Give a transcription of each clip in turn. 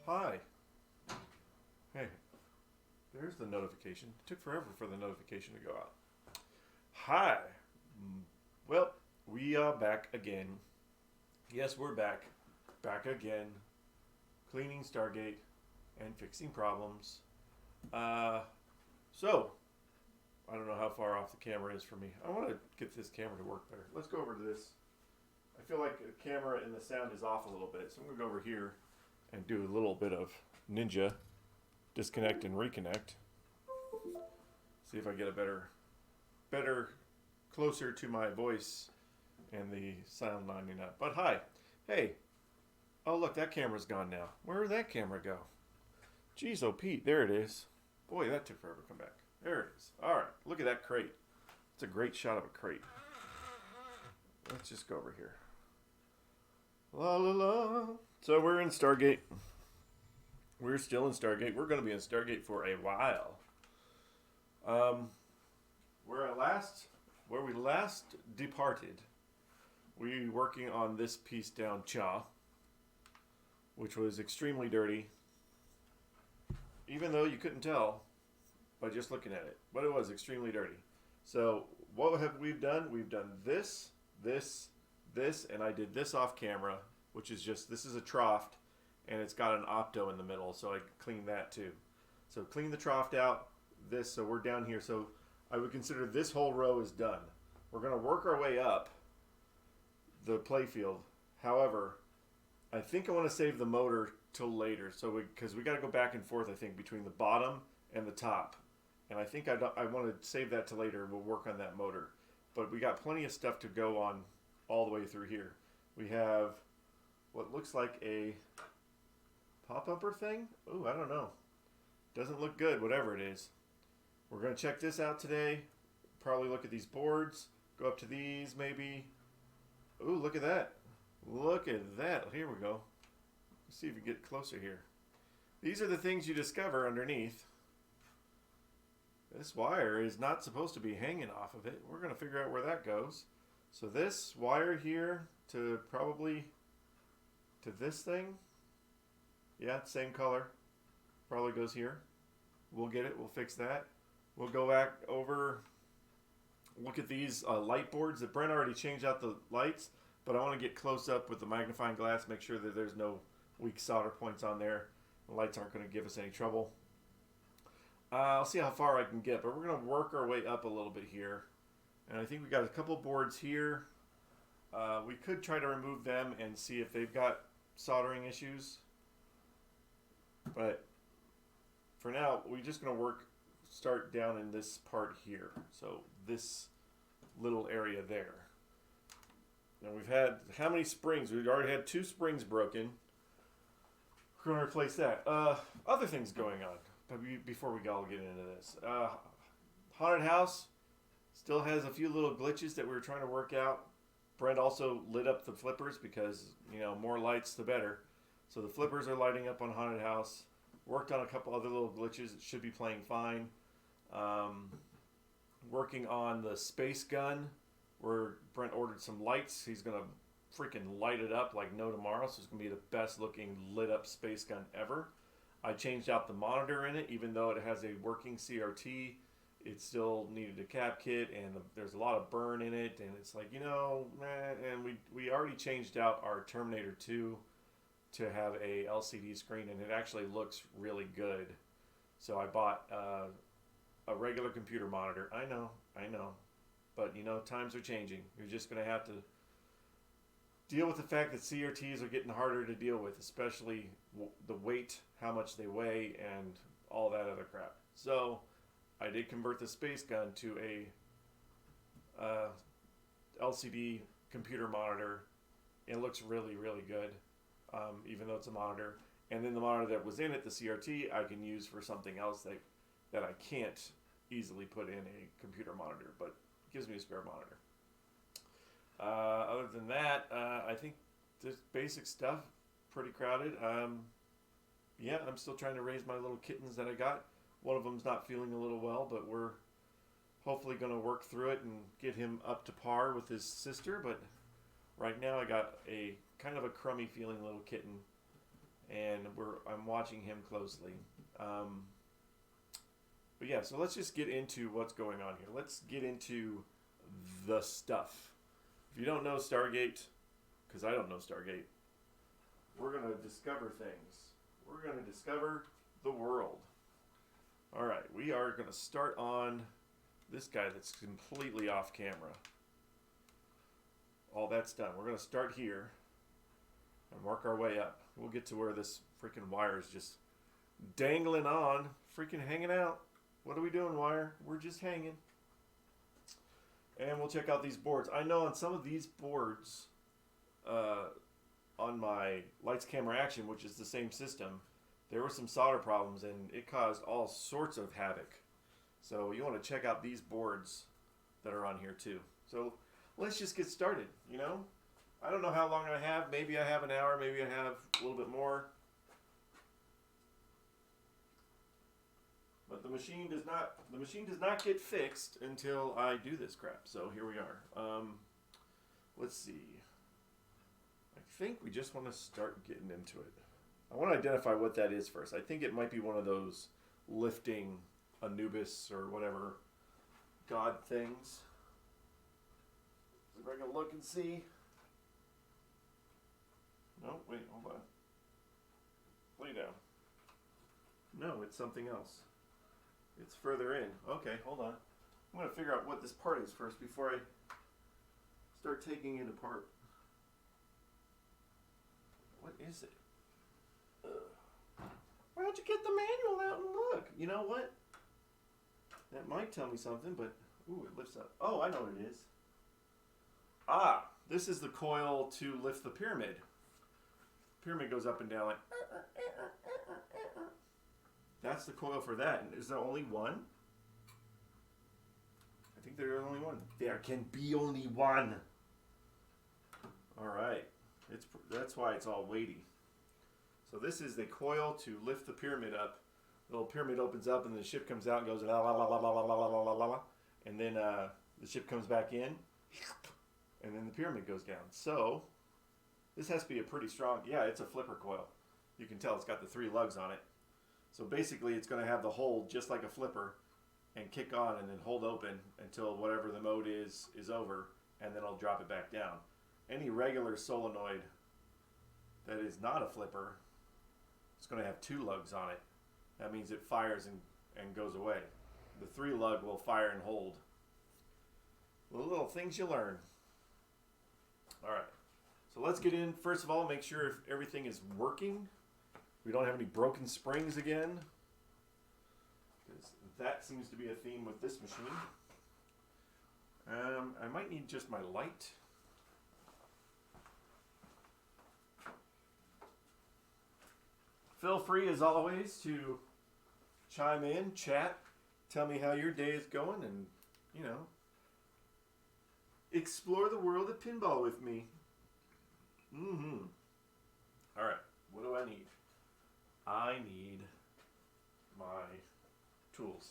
Hi. Hey, there's the notification. It took forever for the notification to go out. Hi. Well, we are back again. Yes, we're back. Back again. Cleaning Stargate and fixing problems. So, I don't know how far off the camera is for me. I want to get this camera to work better. Let's go over to this. I feel like the camera and the sound is off a little bit, so I'm going to go over here and do a little bit of ninja. Disconnect and reconnect. See if I get a better, closer to my voice and the sound lining up. But hi. Hey. Oh, look, that camera's gone now. Where did that camera go? Jeez, oh, Pete, there it is. Boy, that took forever to come back. There it is. All right, look at that crate. It's a great shot of a crate. Let's just go over here. La la la. So we're in Stargate. We're still in Stargate. We're going to be in Stargate for a while. Where we last departed, we were working on this piece down Cha, which was extremely dirty, even though you couldn't tell by just looking at it, but it was extremely dirty. So what have we done? We've done this, and I did this off camera, which is just, this is a trough, and it's got an opto in the middle, so I cleaned that too. So clean the trough out, this, so we're down here. So I would consider this whole row is done. We're going to work our way up the playfield. However, I think I want to save the motor till later, so because we got to go back and forth, I think, between the bottom and the top. And I think I want to save that till later, and we'll work on that motor. But we got plenty of stuff to go on all the way through here. We have what looks like a pop-upper thing. Ooh, I don't know. Doesn't look good, whatever it is. We're going to check this out today. Probably look at these boards. Go up to these, maybe. Ooh, look at that. Look at that. Here we go. Let's see if we get closer here. These are the things you discover underneath. This wire is not supposed to be hanging off of it. We're going to figure out where that goes. So this wire here to probably to this thing. Yeah, same color. Probably goes here. We'll get it. We'll fix that. We'll go back over, look at these light boards that Brent already changed out the lights, but I want to get close up with the magnifying glass, make sure that there's no weak solder points on there. The lights aren't going to give us any trouble. I'll see how far I can get, but we're going to work our way up a little bit here. And I think we got a couple boards here. We could try to remove them and see if they've got soldering issues. But for now, we're just going to start down in this part here. So this little area there. Now we've had, how many springs? We've already had 2 springs broken. We're going to replace that. Other things going on. But before we all get into this. Haunted house still has a few little glitches that we were trying to work out. Brent also lit up the flippers because, you know, more lights the better. So the flippers are lighting up on haunted house. Worked on a couple other little glitches. It should be playing fine. Working on the space gun where Brent ordered some lights. He's going to freaking light it up like no tomorrow. So it's going to be the best looking lit up space gun ever. I changed out the monitor in it. Even though it has a working CRT, it still needed a cap kit, and there's a lot of burn in it, and it's like, you know, man. And we already changed out our Terminator 2 to have a LCD screen, and it actually looks really good. So I bought a regular computer monitor. I know, but you know, times are changing. You're just gonna have to deal with the fact that CRTs are getting harder to deal with, especially the weight, how much they weigh, and all that other crap. So I did convert the space gun to a LCD computer monitor. It looks really, really good, even though it's a monitor. And then the monitor that was in it, the CRT, I can use for something else that I can't easily put in a computer monitor, but it gives me a spare monitor. Other than that, I think this basic stuff, pretty crowded. Yeah, I'm still trying to raise my little kittens that I got. One of them's not feeling a little well, but we're hopefully going to work through it and get him up to par with his sister. But right now I got a kind of a crummy feeling little kitten, and I'm watching him closely. But yeah, so let's just get into what's going on here. Let's get into the stuff. If you don't know Stargate, because I don't know Stargate, we're going to discover things. We're going to discover the world. All right, we are going to start on this guy that's completely off camera. All that's done. We're going to start here and work our way up. We'll get to where this freaking wire is just dangling on, freaking hanging out. What are we doing, wire? We're just hanging. And we'll check out these boards. I know on some of these boards, on my Lights Camera Action, which is the same system, there were some solder problems, and it caused all sorts of havoc. So you want to check out these boards that are on here too. So let's just get started, you know? I don't know how long I have. Maybe I have an hour. Maybe I have a little bit more. But the machine does not get fixed until I do this crap. So here we are. Let's see. I think we just want to start getting into it. I want to identify what that is first. I think it might be one of those lifting Anubis or whatever god things. See if I can look and see. No, wait, hold on. Lay down. No, it's something else. It's further in. Okay, hold on. I'm going to figure out what this part is first before I start taking it apart. What is it? Why don't you get the manual out and look? You know what? That might tell me something, but ooh, it lifts up. Oh, I know what it is. Ah, this is the coil to lift the pyramid. Pyramid goes up and down like. That's the coil for that. And is there only one? I think there is only one. There can be only one. All right. That's why it's all weighty. So this is the coil to lift the pyramid up. The little pyramid opens up and the ship comes out and goes la la la la la la la la la la la, and then the ship comes back in, and then the pyramid goes down. So this has to be a pretty strong. Yeah, it's a flipper coil. You can tell it's got the 3 lugs on it. So basically, it's going to have the hold just like a flipper, and kick on and then hold open until whatever the mode is over, and then I'll drop it back down. Any regular solenoid that is not a flipper, it's going to have 2 lugs on it. That means it fires and goes away. The 3 lug will fire and hold. The little things you learn. All right. So let's get in. First of all, make sure if everything is working. We don't have any broken springs again. Because that seems to be a theme with this machine. I might need just my light. Feel free, as always, to chime in, chat, tell me how your day is going, and, you know, explore the world of pinball with me. All right, what do I need? I need my tools.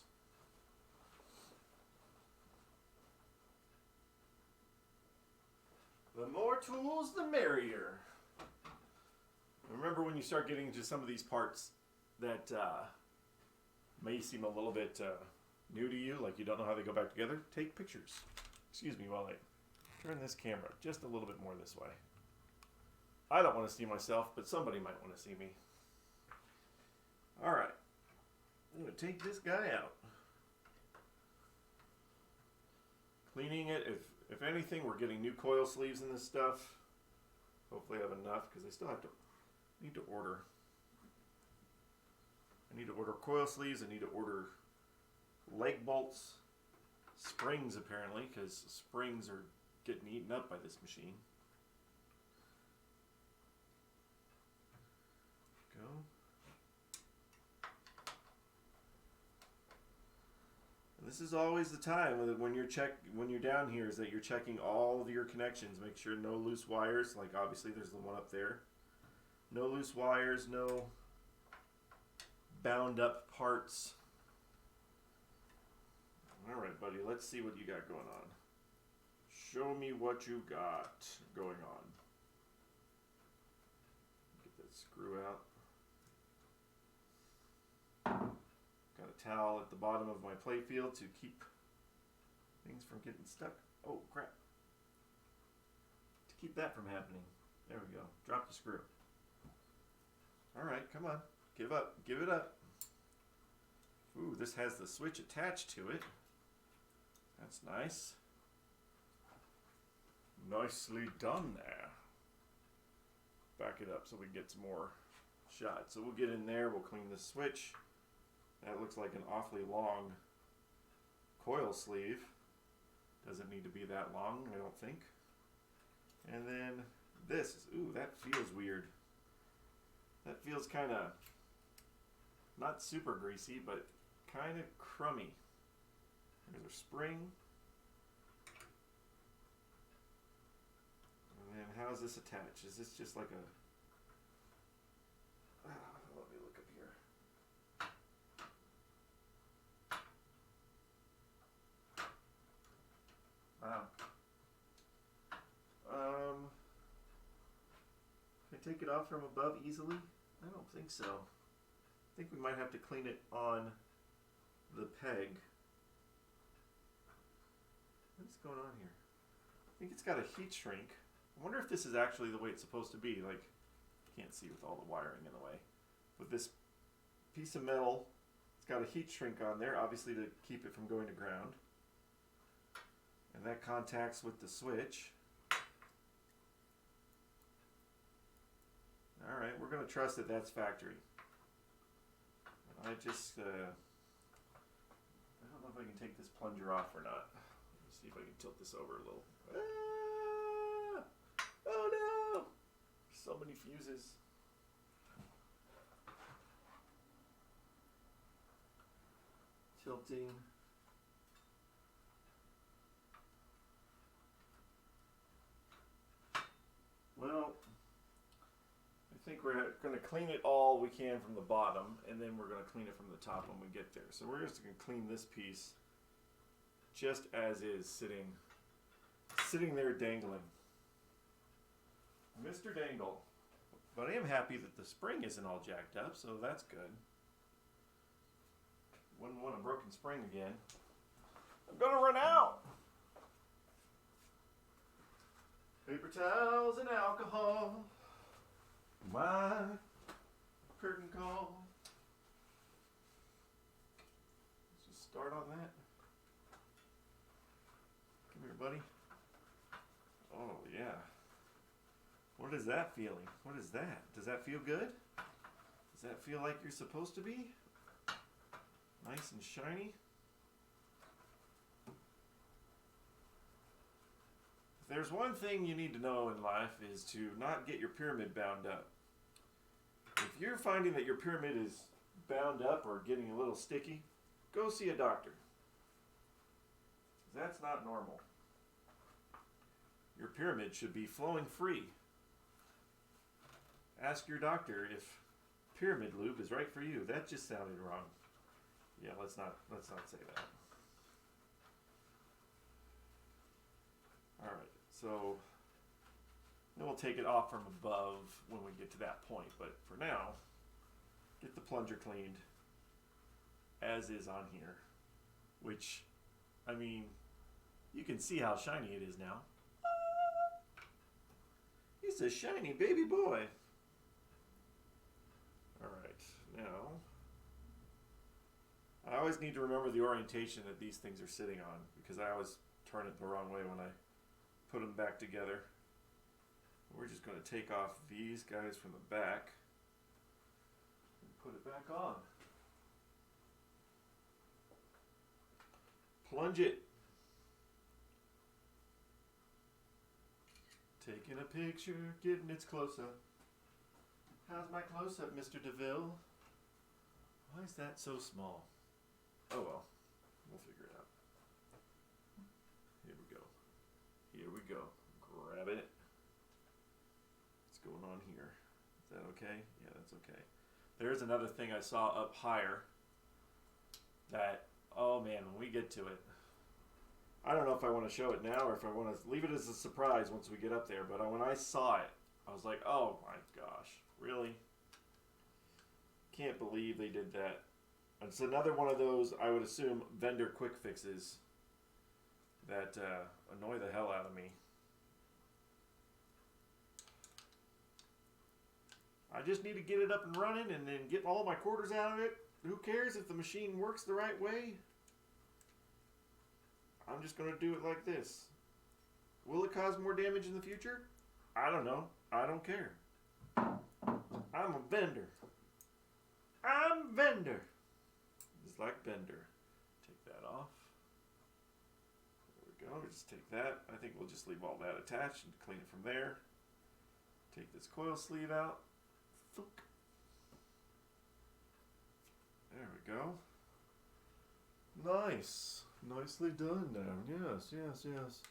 The more tools, the merrier. Remember when you start getting into some of these parts that may seem a little bit new to you, like you don't know how they go back together, take pictures. Excuse me while I turn this camera just a little bit more this way. I don't want to see myself, but somebody might want to see me. All right. I'm going to take this guy out. Cleaning it. If anything, we're getting new coil sleeves in this stuff. Hopefully I have enough because I still need to order. I need to order coil sleeves. I need to order leg bolts. Springs, apparently, because springs are getting eaten up by this machine. Go. And this is always the time when you're down here, is that you're checking all of your connections. Make sure no loose wires. Like obviously there's the one up there. No loose wires. No bound up parts. All right, buddy. Let's see what you got going on. Show me what you got going on. Get that screw out. Got a towel at the bottom of my play field to keep things from getting stuck. Oh, crap. To keep that from happening. There we go. Drop the screw. All right, come on. Give up. Give it up. Ooh, this has the switch attached to it. That's nice. Nicely done there. Back it up so we get some more shots. So we'll get in there. We'll clean the switch. That looks like an awfully long coil sleeve. Doesn't need to be that long, I don't think. And then this. Ooh, that feels weird. That feels kind of not super greasy, but kind of crummy. There's a spring. And then how is this attached? Is this just like a... let me look up here. Wow. Can I take it off from above easily? I don't think so. I think we might have to clean it on the peg. What's going on here? I think it's got a heat shrink. I wonder if this is actually the way it's supposed to be. Like, can't see with all the wiring in the way. With this piece of metal, it's got a heat shrink on there, obviously to keep it from going to ground. And that contacts with the switch. Alright, we're going to trust that that's factory. I just, I don't know if I can take this plunger off or not. Let's see if I can tilt this over a little. Ah! Oh no! So many fuses. Tilting. Well, I think we're going to clean it all we can from the bottom, and then we're going to clean it from the top when we get there. So we're just going to clean this piece just as is, sitting there dangling. Mr. Dangle. But I am happy that the spring isn't all jacked up, so that's good. Wouldn't want a broken spring again. I'm going to run out. Paper towels and alcohol. My curtain call. Let's just start on that. Come here, buddy. Oh, yeah. What is that feeling? What is that? Does that feel good? Does that feel like you're supposed to be? Nice and shiny? If there's one thing you need to know in life is to not get your pyramid bound up. If you're finding that your pyramid is bound up or getting a little sticky, go see a doctor. That's not normal. Your pyramid should be flowing free. Ask your doctor if pyramid lube is right for you. That just sounded wrong. Yeah, let's not say that. All right, so then we'll take it off from above when we get to that point. But for now, get the plunger cleaned as is on here, which, I mean, you can see how shiny it is now. He's a shiny baby boy. All right, now I always need to remember the orientation that these things are sitting on, because I always turn it the wrong way when I put them back together. We're just going to take off these guys from the back and put it back on. Plunge it. Taking a picture, getting its close-up. How's my close-up, Mr. DeVille? Why is that so small? Oh well, we'll figure it out. Here we go. Here we go. Grab it. What's going on here? Is that okay? Yeah, that's okay. There's another thing I saw up higher that, oh man, when we get to it, I don't know if I want to show it now or if I want to leave it as a surprise once we get up there, but when I saw it, I was like, oh my gosh, really? Can't believe they did that. It's another one of those, I would assume, vendor quick fixes that annoy the hell out of me. I just need to get it up and running and then get all my quarters out of it. Who cares if the machine works the right way? I'm just going to do it like this. Will it cause more damage in the future? I don't know. I don't care. I'm a vendor. I'm vendor. Just like Bender. Take that off. There we go. Just take that. I think we'll just leave all that attached and clean it from there. Take this coil sleeve out. Thunk. There we go. Nice. Nicely done now. Yes, yes, yes.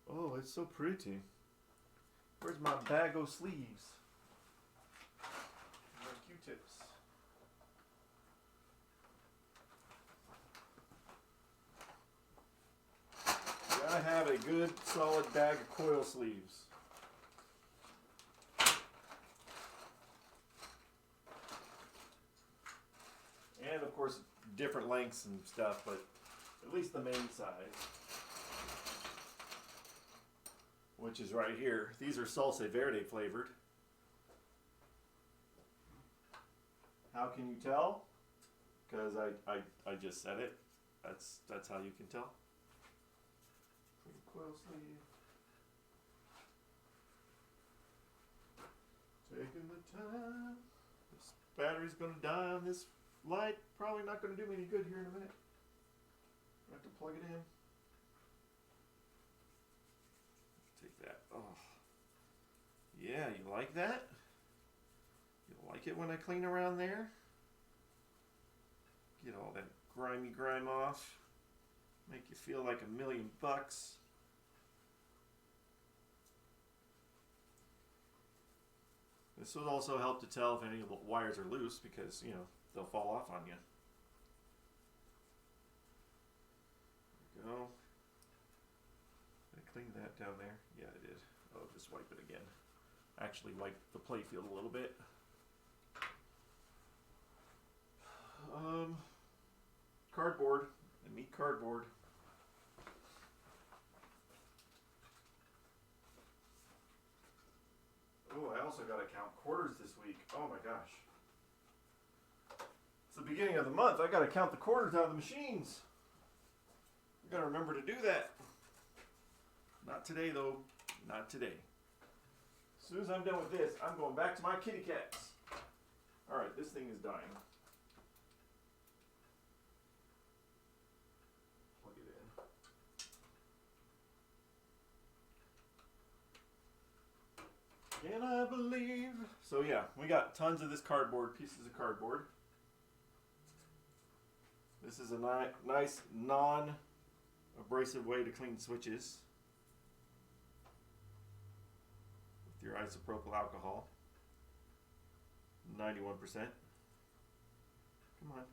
Oh, it's so pretty. Where's my bag of sleeves? My Q-tips. Gotta have a good, solid bag of coil sleeves. And of course, different lengths and stuff, but at least the main size, which is right here. These are salsa verde flavored. How can you tell? Because I just said it. That's how you can tell. Coil sleeve. Taking the time. This battery's gonna die on this light. Probably not gonna do me any good here in a minute. I have to plug it in. Take that. Oh. Yeah, you like that? You like it when I clean around there? Get all that grimy grime off. Make you feel like $1,000,000. This would also help to tell if any of the wires are loose because, you know, they'll fall off on you. There we go. Did I clean that down there? Yeah, I did. I'll just wipe it again. Actually wipe the playfield a little bit. Cardboard. I need cardboard. Oh, I also got to count quarters this week. Oh my gosh. It's the beginning of the month. I got to count the quarters out of the machines. I got to remember to do that. Not today, though. Not today. As soon as I'm done with this, I'm going back to my kitty cats. Alright, this thing is dying. Plug it in. Can I believe? So yeah, we got tons of this cardboard, pieces of cardboard. This is a nice non-abrasive way to clean switches with your isopropyl alcohol. 91%. Come on.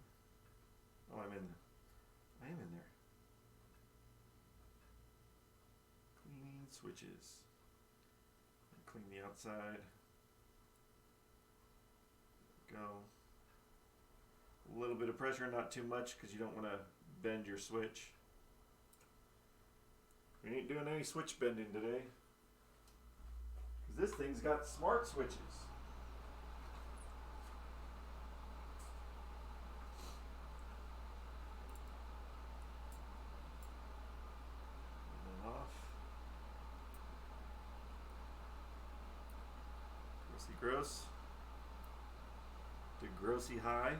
Oh, I'm in there. I am in there. Cleaning switches. Clean the outside. Go. A little bit of pressure, not too much, because you don't want to bend your switch. We ain't doing any switch bending today. Because this thing's got smart switches. And then off. Grossy gross. To grossy high.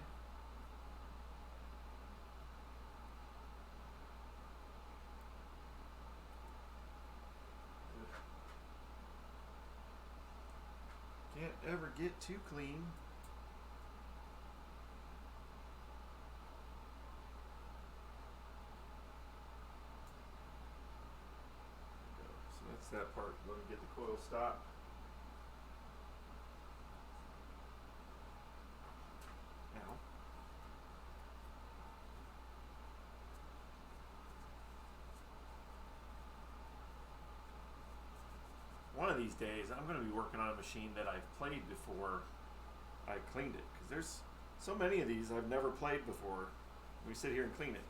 Can't ever get too clean. So that's that part. Let me get the coil stopped. Now. One of these days, I'm going to be working on a machine that I've played before I cleaned it. Because there's so many of these I've never played before. We sit here and clean it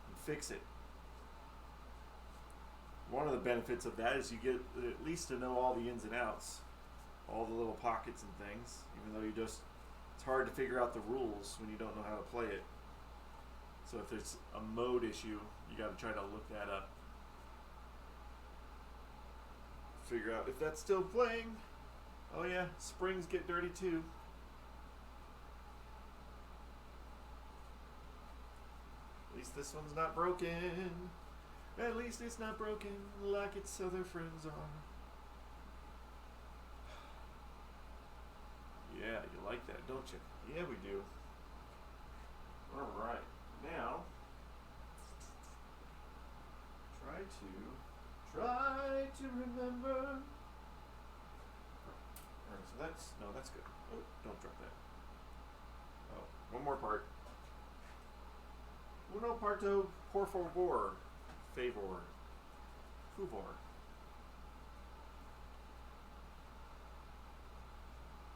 and fix it. One of the benefits of that is you get at least to know all the ins and outs, all the little pockets and things, even though it's hard to figure out the rules when you don't know how to play it. So if there's a mode issue, you got to try to look that up. Figure out if that's still playing. Oh yeah, springs get dirty too. At least this one's not broken. At least it's not broken like its other friends are. Yeah, you like that, don't you? Yeah, we do. Alright, now try to remember. Alright, so that's good. Oh, don't drop that. Oh, one more part. Uno parto por favor. Favor.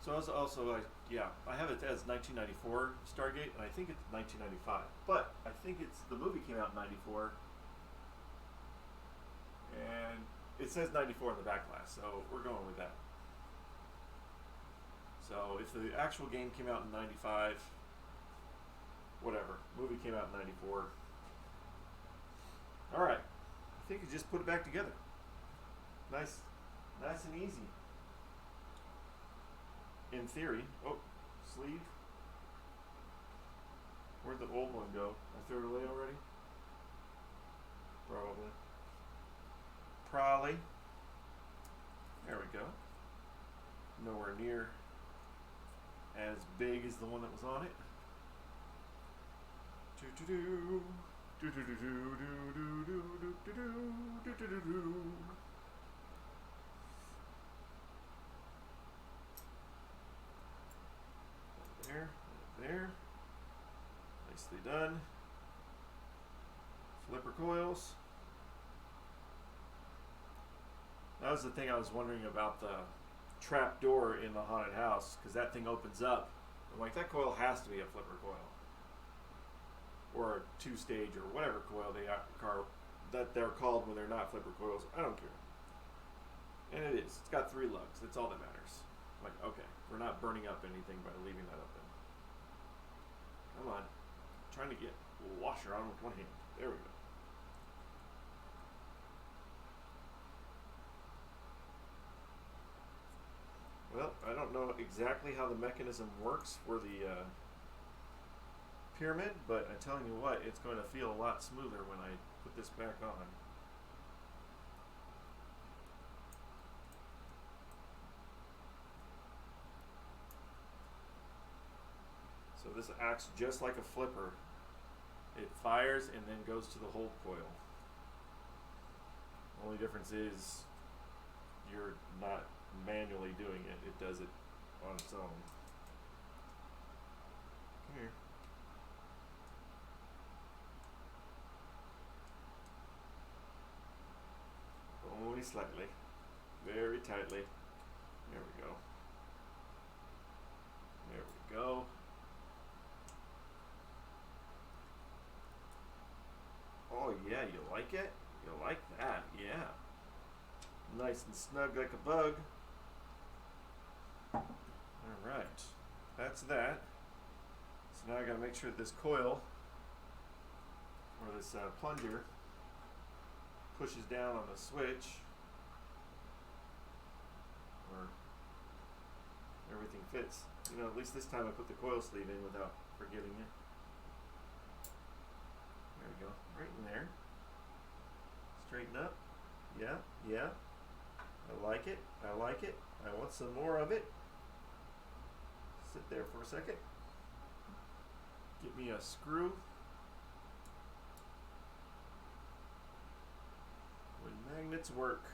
So I have it as 1994 Stargate, and I think it's 1995. But I think the movie came out in 94. And it says 94 in the back glass, so we're going with that. So if the actual game came out in 95, whatever, movie came out in 94. Alright, I think you just put it back together. Nice and easy. In theory. Oh, sleeve. Where'd the old one go? I threw it away already? Probably. There we go. Nowhere near as big as the one that was on it. There. Nicely done. Flipper coils. That was the thing I was wondering about the trap door in the haunted house, because that thing opens up. I'm like, that coil has to be a flipper coil. Or a two-stage or whatever coil that they're called when they're not flipper coils. I don't care. And it is. It's got 3 lugs. That's all that matters. I'm like, okay, we're not burning up anything by leaving that open. Come on. I'm trying to get a washer on with one hand. There we go. exactly how the mechanism works for the pyramid, but I'm telling you what, it's going to feel a lot smoother when I put this back on. So this acts just like a flipper. It fires and then goes to the hold coil. The only difference is you're not manually doing it. It does it on its own. Come here. Only slightly. Very tightly. There we go. There we go. Oh yeah, you like it? You like that, yeah. Nice and snug like a bug. Alright, that's that. So now I gotta make sure this coil, or this plunger, pushes down on the switch, or everything fits. You know, at least this time I put the coil sleeve in without forgetting it. There we go, right in there. Straighten up. Yeah, yeah. I like it. I like it. I want some more of it. Sit there for a second. Get me a screw. When magnets work.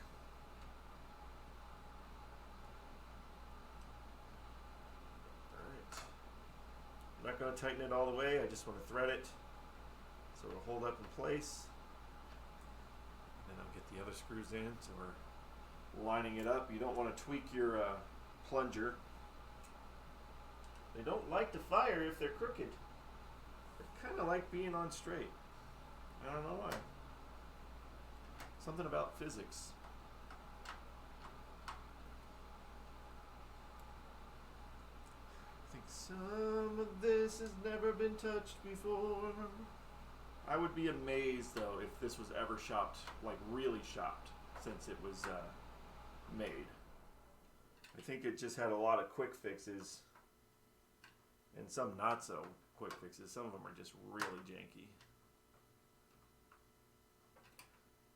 Alright. I'm not going to tighten it all the way. I just want to thread it so it'll hold up in place. Then I'll get the other screws in so we're lining it up. You don't want to tweak your plunger. They don't like to fire if they're crooked. They kind of like being on straight. I don't know why. Something about physics. I think some of this has never been touched before. I would be amazed though if this was ever shopped, like really shopped, since it was made. I think it just had a lot of quick fixes and some not so quick fixes. Some of them are just really janky.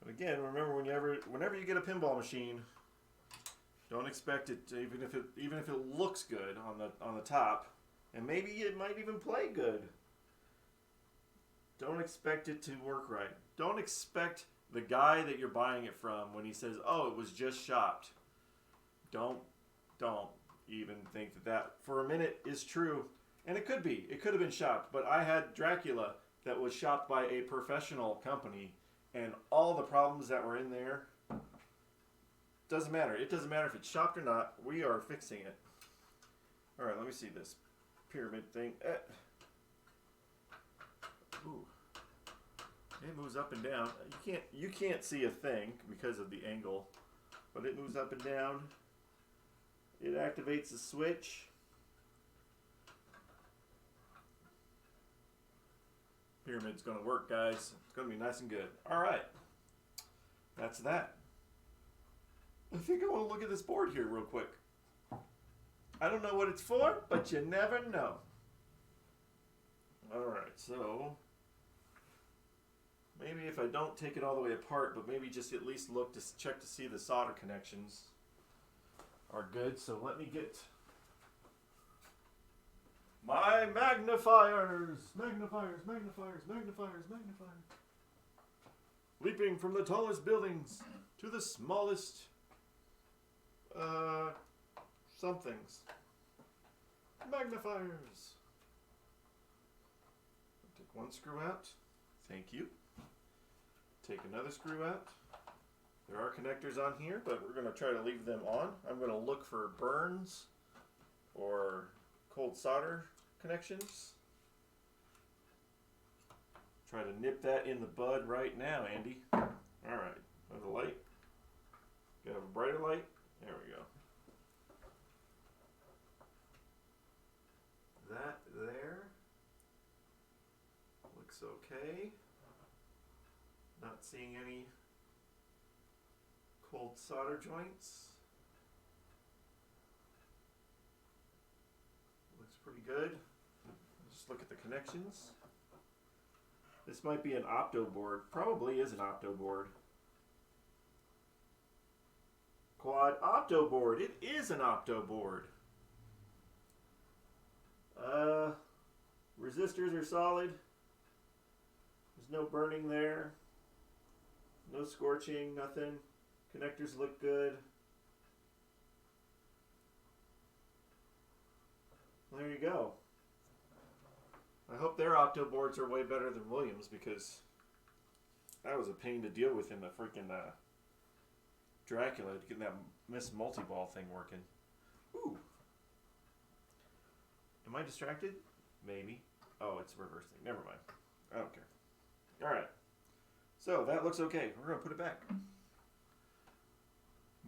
But again, remember, whenever you get a pinball machine, don't expect it to, even if it looks good on the top, and maybe it might even play good. Don't expect it to work right. Don't expect the guy that you're buying it from when he says, "Oh, it was just shopped." Don't even think that for a minute is true. And it could be. It could have been shopped. But I had Dracula that was shopped by a professional company, and all the problems that were in there, doesn't matter. It doesn't matter if it's shopped or not. We are fixing it. All right, let me see this pyramid thing. Ooh. It moves up and down. You can't see a thing because of the angle, but it moves up and down. It activates the switch. Pyramid's going to work, guys. It's going to be nice and good. All right. That's that. I think I want to look at this board here real quick. I don't know what it's for, but you never know. All right, so maybe if I don't take it all the way apart, but maybe just at least look to check to see the solder connections are good. So let me get my magnifiers. Leaping from the tallest buildings to the smallest somethings. Magnifiers. Take one screw out. Thank you. Take another screw out. There are connectors on here, but we're going to try to leave them on. I'm going to look for burns or cold solder connections. Try to nip that in the bud right now, Andy. All right. Have a light. Got a brighter light. There we go. That there looks okay. Not seeing any cold solder joints. good. Just look at the connections. This might be an opto board. Probably is an opto board. Quad opto board. It is an opto board. Resistors are solid. There's no burning there. No scorching, nothing. Connectors look good. Well, there you go. I hope their opto boards are way better than Williams, because that was a pain to deal with in the freaking Dracula, to get that Miss Multi-Ball thing working. Ooh. Am I distracted? Maybe. Oh, it's reversing. Never mind. I don't care. Alright. So, that looks okay. We're going to put it back.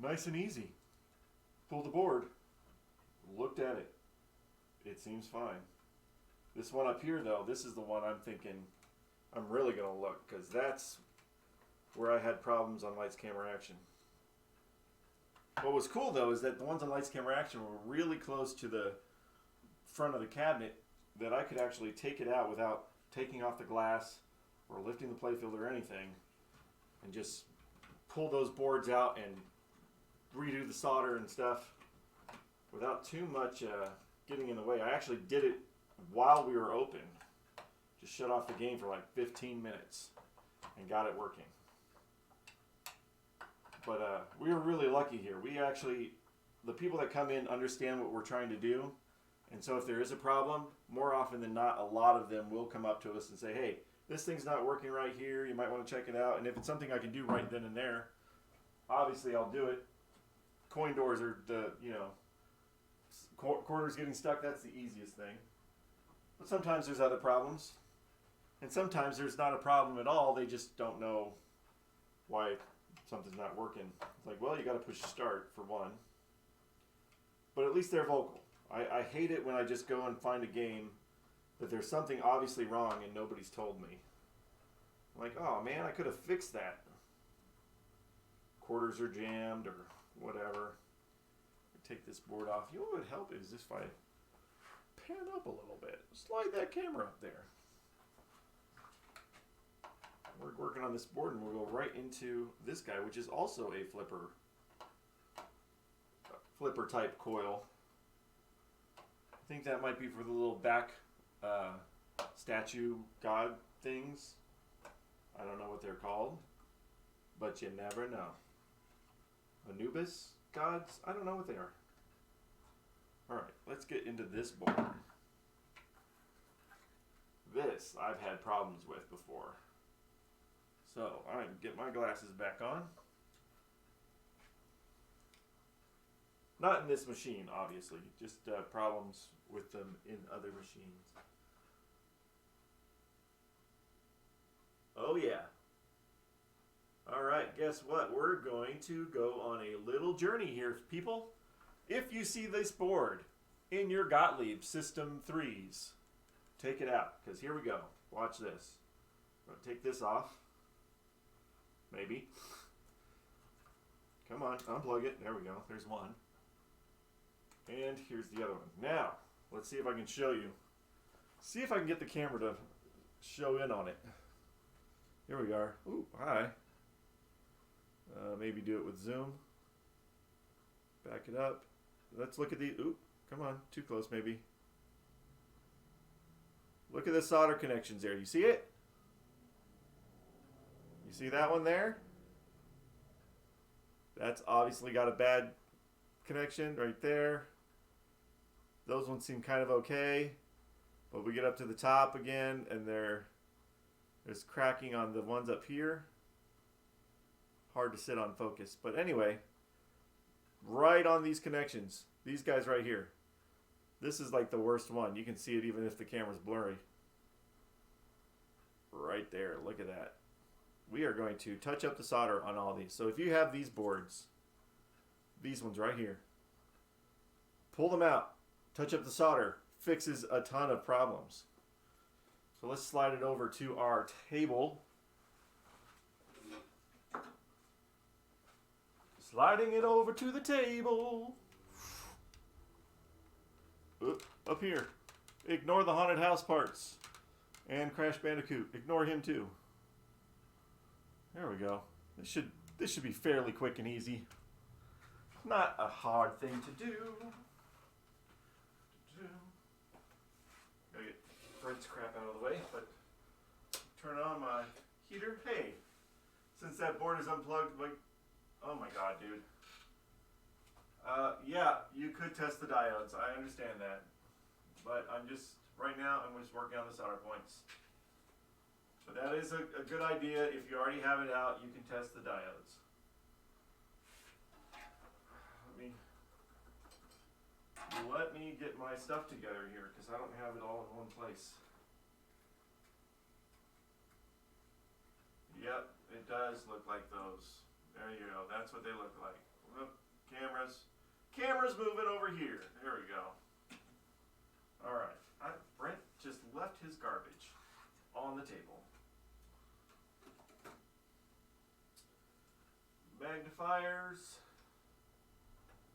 Nice and easy. Pulled the board. Looked at it. It seems fine. This one up here, though, this is the one I'm thinking I'm really going to look, because that's where I had problems on Lights, Camera, Action. What was cool, though, is that the ones on Lights, Camera, Action were really close to the front of the cabinet, that I could actually take it out without taking off the glass or lifting the playfield or anything, and just pull those boards out and redo the solder and stuff without too much getting in the way. I actually did it while we were open. Just shut off the game for like 15 minutes and got it working. But we were really lucky here. We actually, the people that come in understand what we're trying to do. And so if there is a problem, more often than not, a lot of them will come up to us and say, hey, this thing's not working right here. You might want to check it out. And if it's something I can do right then and there, obviously I'll do it. Coin doors are the, corners getting stuck, that's the easiest thing. But sometimes there's other problems. And sometimes there's not a problem at all. They just don't know why something's not working. It's like, well, you got to push start for one. But at least they're vocal. I hate it when I just go and find a game that there's something obviously wrong and nobody's told me. I'm like, oh man, I could have fixed that. Quarters are jammed or whatever. Take this board off. You know what would help is if I pan up a little bit. Slide that camera up there. We're working on this board and we'll go right into this guy, which is also a flipper type coil. I think that might be for the little back statue god things. I don't know what they're called, but you never know. Anubis gods? I don't know what they are. Alright, let's get into this board. This I've had problems with before. So, I can get my glasses back on. Not in this machine, obviously. Just problems with them in other machines. Oh yeah. Alright, guess what? We're going to go on a little journey here, people. If you see this board in your Gottlieb System 3s, take it out, because here we go. Watch this. I'm going to take this off. Maybe. Come on, unplug it. There we go. There's one. And here's the other one. Now, let's see if I can show you. See if I can get the camera to show in on it. Here we are. Ooh, hi. Maybe do it with zoom. Back it up. Let's look at the, ooh, come on, too close maybe. Look at the solder connections there. You see it? You see that one there? That's obviously got a bad connection right there. Those ones seem kind of okay. But we get up to the top again and there's cracking on the ones up here. Hard to sit on focus. But anyway, right on these connections, these guys right here. This is like the worst one. You can see it even if the camera's blurry. Right there, look at that. We are going to touch up the solder on all these. So if you have these boards, these ones right here, pull them out, touch up the solder, fixes a ton of problems. So let's slide it over to our table. Sliding it over to the table. Up here. Ignore the haunted house parts. And Crash Bandicoot. Ignore him too. There we go. This should be fairly quick and easy. Not a hard thing to do. Gotta get Brent's crap out of the way, but turn on my heater. Hey, since that board is unplugged, like, oh my god, dude. Yeah, you could test the diodes. I understand that. But right now, I'm just working on the solder points. But that is a good idea. If you already have it out, you can test the diodes. Let me get my stuff together here, because I don't have it all in one place. Yep, it does look like those. There you go. That's what they look like. Whoop, cameras. Camera's moving over here. There we go. All right. Brent just left his garbage on the table. Magnifiers.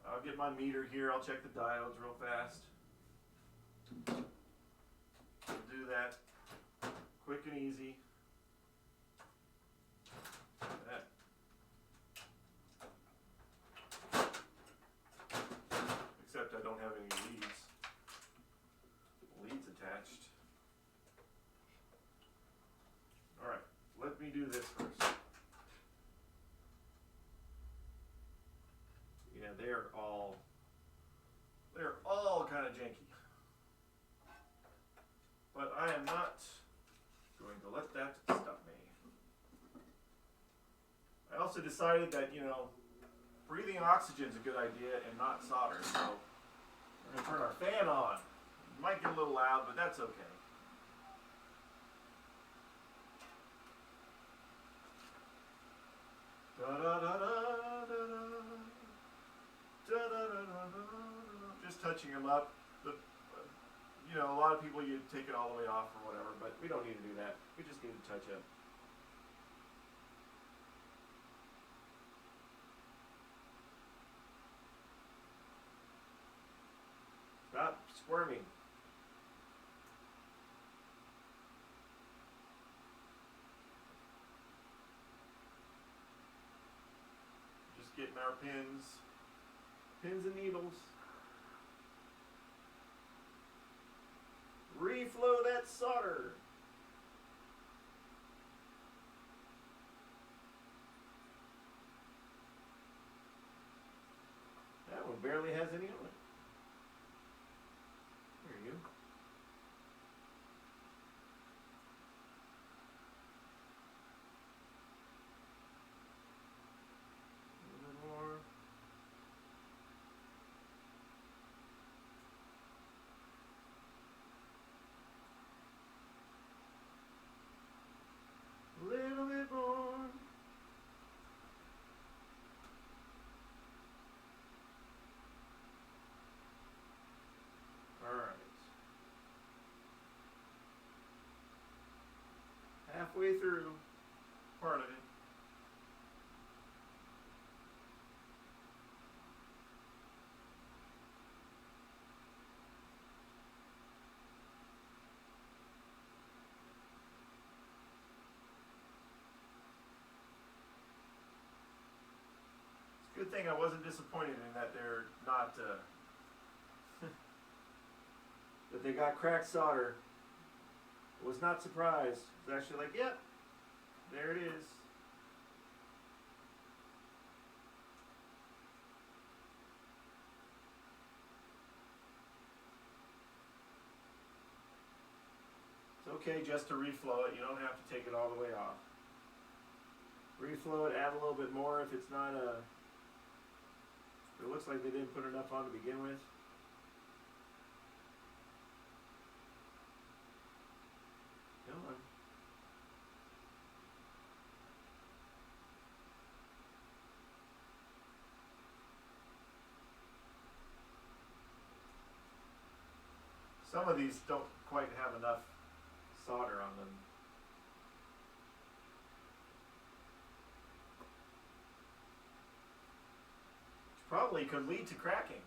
I'll get my meter here. I'll check the diodes real fast. We'll do that quick and easy. That. Except I don't have any leads attached. All right, let me do this first. Yeah, they're all kind of janky. But I am not going to let that stop me. I also decided that, breathing oxygen is a good idea and not solder. So we're going to turn our fan on. It might get a little loud, but that's okay. Just touching them up. A lot of people, you take it all the way off or whatever, but we don't need to do that. We just need to touch up. Stop squirming. Just getting our pins and needles. Reflow that solder. That one barely has any on it. There you go. A little more. A little bit more. Alright. Halfway through part of it. Good thing I wasn't disappointed in that they're not, that they got cracked solder. I was not surprised. I was actually like, yep, there it is. It's okay just to reflow it. You don't have to take it all the way off. Reflow it, add a little bit more if it's not a... It looks like they didn't put enough on to begin with. Come on. Some of these don't quite have enough solder on them. Probably could lead to cracking.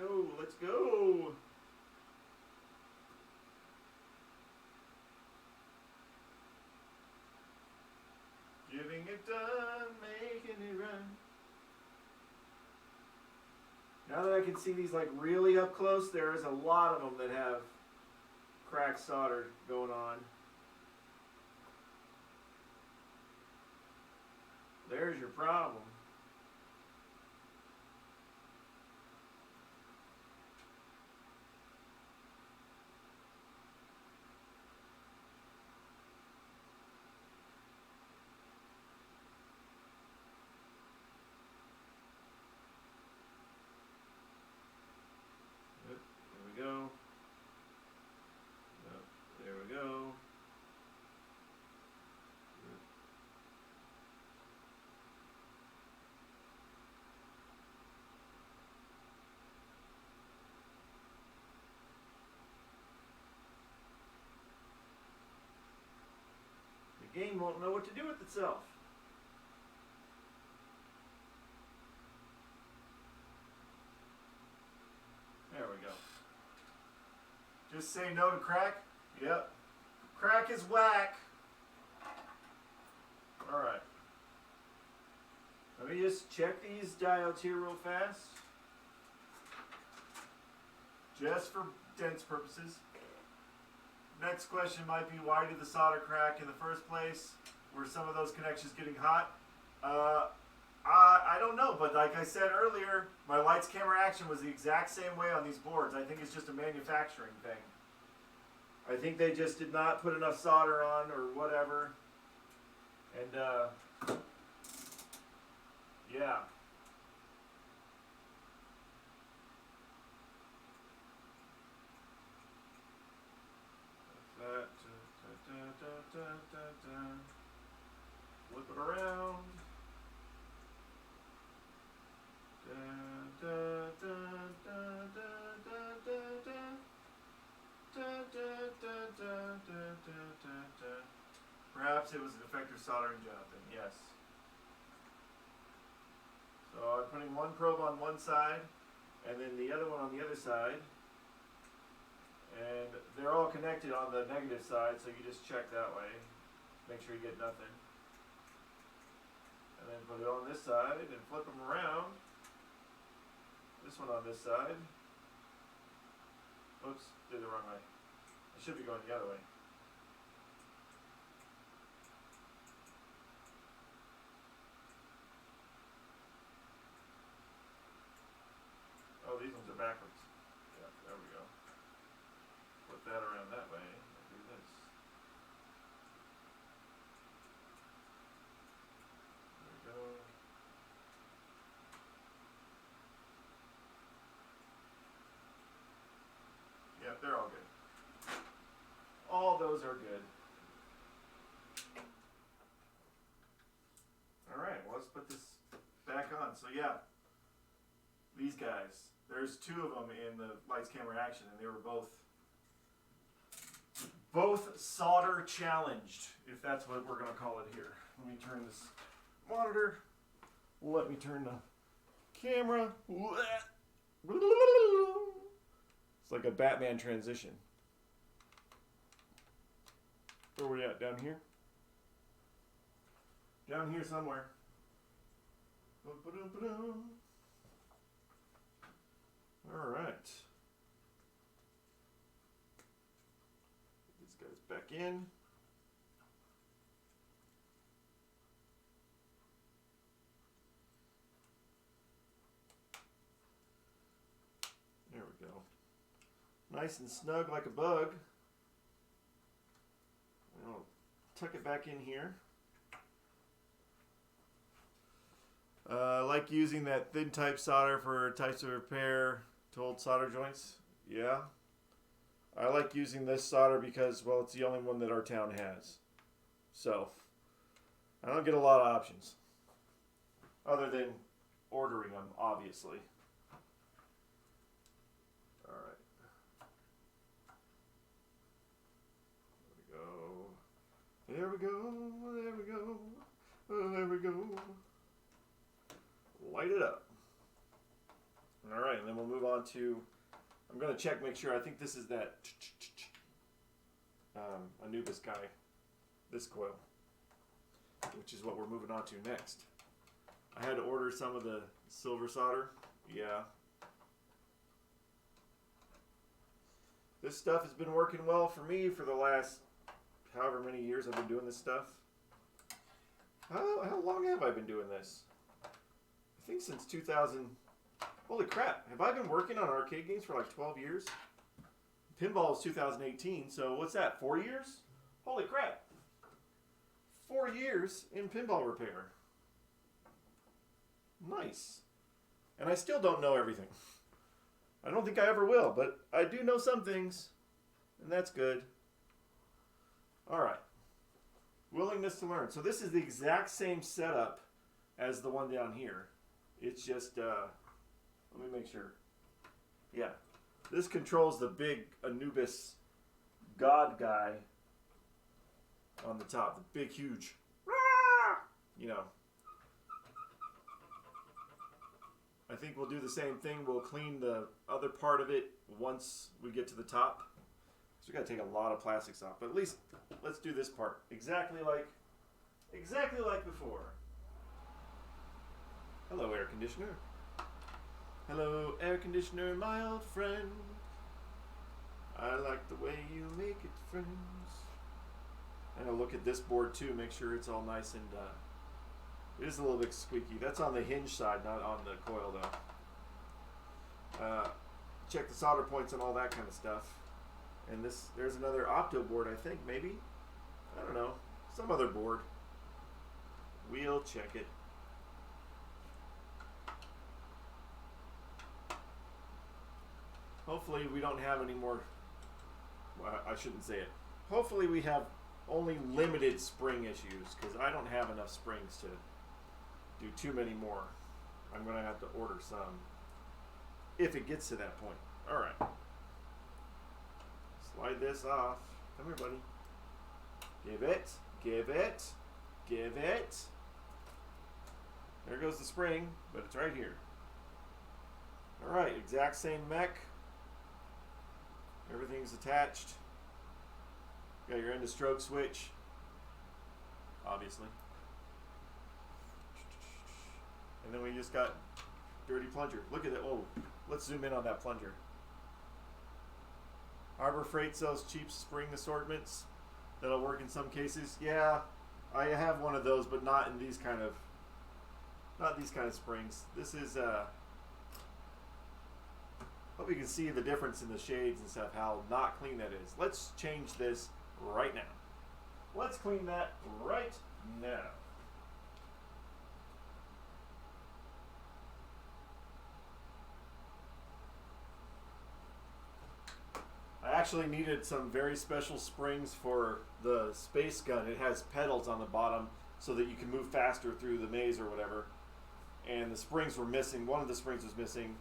go. Let's go. Getting it done, making it right. Now that I can see these like really up close, there is a lot of them that have cracked solder going on. There's your problem. Yep, there we go. Yep, there we go. Yep. The game won't know what to do with itself. There we go. Just say no to crack? Yep. Crack is whack. Alright. Let me just check these diodes here real fast. Just for dense purposes. Next question might be, why did the solder crack in the first place? Were some of those connections getting hot? I don't know, but like I said earlier, my lights, camera, action was the exact same way on these boards. I think it's just a manufacturing thing. I think they just did not put enough solder on or whatever. And, yeah. That, flip it around. Perhaps it was a defective soldering job then, yes. So I'm putting one probe on one side and then the other one on the other side. And they're all connected on the negative side, so you just check that way. Make sure you get nothing. And then put it on this side and flip them around. This one on this side. Oops, did it the wrong way. I should be going the other way. Oh, these ones are backwards. Yeah, there we go. Flip that around that way and do this. There we go. Yep, they're all good. All those are good. Alright, well, let's put this back on. So yeah, these guys. There's two of them in the lights, camera, action, and they were both solder challenged, if that's what we're going to call it here. Let me turn this monitor. Let me turn the camera. It's like a Batman transition. Where are we at? Down here? Down here somewhere. All right. Put these guys back in. There we go. Nice and snug like a bug. I'll tuck it back in here. I like using that thin type solder for types of repair to hold solder joints. Yeah. I like using this solder because, well, it's the only one that our town has. So, I don't get a lot of options. Other than ordering them, obviously. Alright. There we go. There we go. There we go. Light it up. All right, and then we'll move on to, I'm going to check, make sure. I think this is that Anubis guy, this coil, which is what we're moving on to next. I had to order some of the silver solder. Yeah. This stuff has been working well for me for the last however many years I've been doing this stuff. How long have I been doing this? I think since 2000. Holy crap, have I been working on arcade games for like 12 years? Pinball is 2018, so what's that, 4 years? Holy crap. 4 years in pinball repair. Nice. And I still don't know everything. I don't think I ever will, but I do know some things, and that's good. All right. Willingness to learn. So this is the exact same setup as the one down here. It's just, let me make sure. Yeah. This controls the big Anubis god guy on the top. The big, huge, you know. I think we'll do the same thing. We'll clean the other part of it once we get to the top. So we got to take a lot of plastics off. But at least let's do this part exactly like before. Hello, air conditioner. Hello, air conditioner, my old friend. I like the way you make it, friends. And I'll look at this board too, make sure it's all nice and it is a little bit squeaky. That's on the hinge side, not on the coil though. Check the solder points and all that kind of stuff. And there's another opto board, I think, maybe. I don't know. Some other board. We'll check it. Hopefully we don't have any more, well, I shouldn't say it. Hopefully we have only limited spring issues, because I don't have enough springs to do too many more. I'm going to have to order some if it gets to that point. All right. Slide this off. Come here, buddy. Give it, give it, give it. There goes the spring, but it's right here. All right, exact same mech. Everything's attached. Got your end of stroke switch, obviously. And then we just got dirty plunger. Look at it. Oh, let's zoom in on that plunger. Harbor Freight sells cheap spring assortments that'll work in some cases. Yeah, I have one of those, but not in these kind of, not these kind of springs. This is hope you can see the difference in the shades and stuff, how not clean that is. Let's change this right now. Let's clean that right now. I actually needed some very special springs for the space gun. It has pedals on the bottom so that you can move faster through the maze or whatever. And the springs were missing. One of the springs was missing.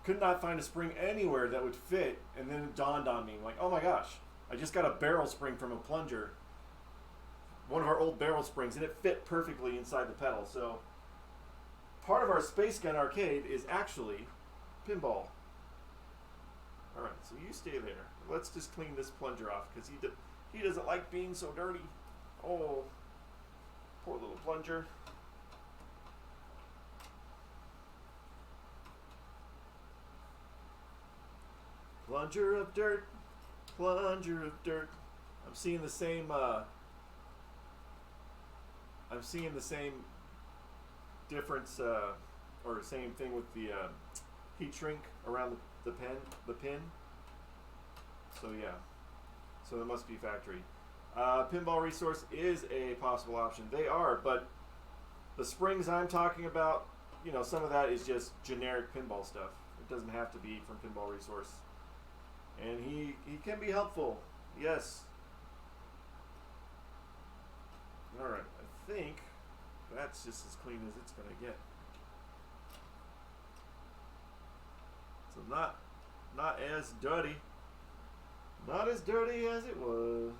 Could not find a spring anywhere that would fit, and then it dawned on me, like, oh my gosh, I just got a barrel spring from a plunger, one of our old barrel springs, and it fit perfectly inside the pedal. So part of our Space Gun arcade is actually pinball. All right, so you stay there. Let's just clean this plunger off, because he doesn't like being so dirty. Oh, poor little plunger. Plunger of dirt, plunger of dirt. I'm seeing the same difference or same thing with the heat shrink around the pin. So yeah, so it must be factory. Pinball Resource is a possible option. They are, but the springs I'm talking about, you know, some of that is just generic pinball stuff. It doesn't have to be from Pinball Resource. And he can be helpful, yes. All right, I think that's just as clean as it's gonna get. So not as dirty, not as dirty as it was.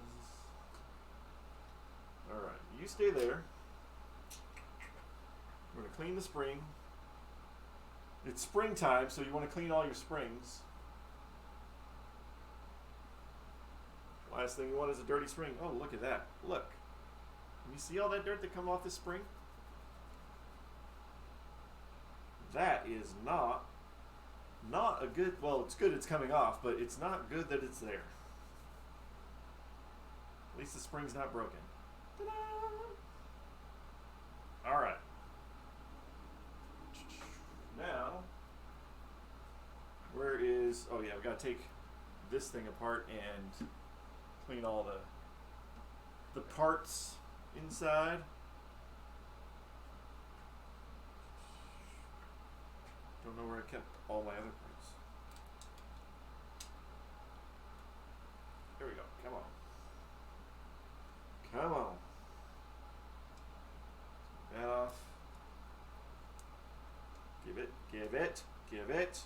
All right, you stay there. We're gonna clean the spring. It's springtime, so you want to clean all your springs. Last thing you want is a dirty spring. Oh, look at that. Look. Can you see all that dirt that come off this spring? That is not a good, well, it's good it's coming off, but it's not good that it's there. At least the spring's not broken. Ta-da! All right. Now, where is, oh yeah, we gotta take this thing apart and clean all the parts inside. Don't know where I kept all my other parts. There we go. Come on. Come on. That off. Give it. Give it. Give it.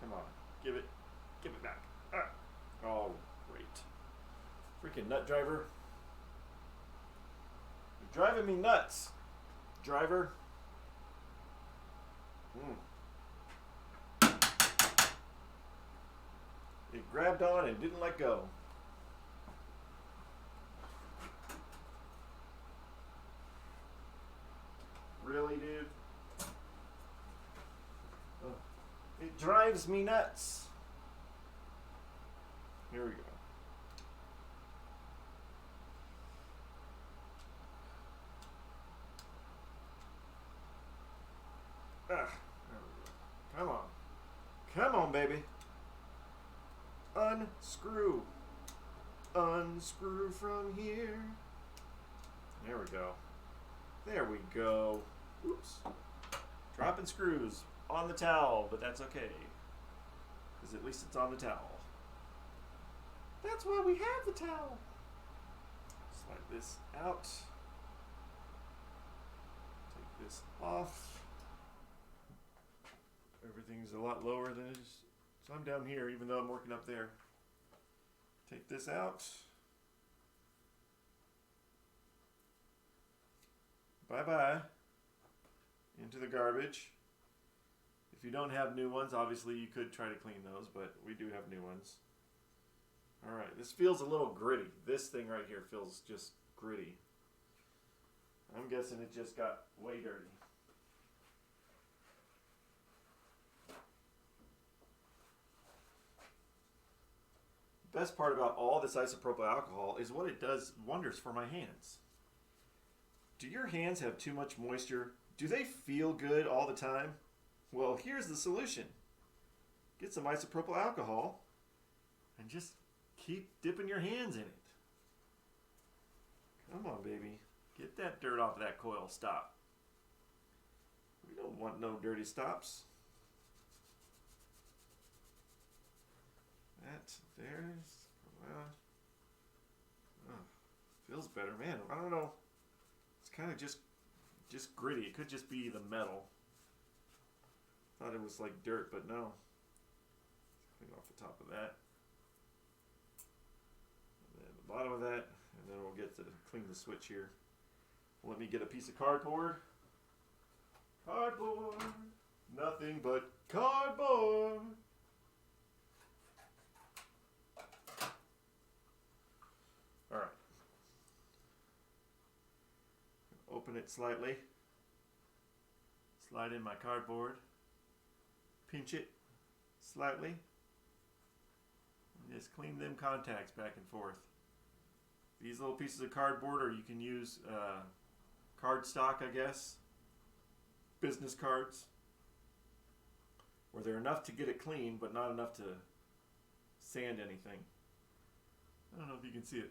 Come on. Give it. Give it back. Ah. Oh, great. Freaking nut driver. You're driving me nuts, driver. It grabbed on and didn't let go. Really, dude? Oh. It drives me nuts. Here we go. Ah, there we go. Come on. Come on, baby. Unscrew. Unscrew from here. There we go. There we go. Oops. Dropping screws on the towel, but that's okay. Because at least it's on the towel. That's why we have the towel. Slide this out. Take this off. Everything's a lot lower than it is. So I'm down here, even though I'm working up there. Take this out. Bye-bye. Into the garbage. If you don't have new ones, obviously you could try to clean those, but we do have new ones. Alright, this feels a little gritty. This thing right here feels just gritty. I'm guessing it just got way dirty. The best part about all this isopropyl alcohol is what it does wonders for my hands. Do your hands have too much moisture? Do they feel good all the time? Well, here's the solution. Get some isopropyl alcohol and just keep dipping your hands in it. Come on, baby. Get that dirt off of that coil stop. We don't want no dirty stops. That, there's, feels better. Man, I don't know. It's kind of just gritty. It could just be the metal. Thought it was like dirt, but no. Clean off the top of that. And then the bottom of that. And then we'll get to clean the switch here. Let me get a piece of cardboard. Cardboard. Nothing but cardboard. Alright. Open it slightly. Slide in my cardboard. Pinch it slightly. And just clean them contacts back and forth. These little pieces of cardboard, or you can use cardstock, I guess. Business cards. Where they're enough to get it clean, but not enough to sand anything. I don't know if you can see it.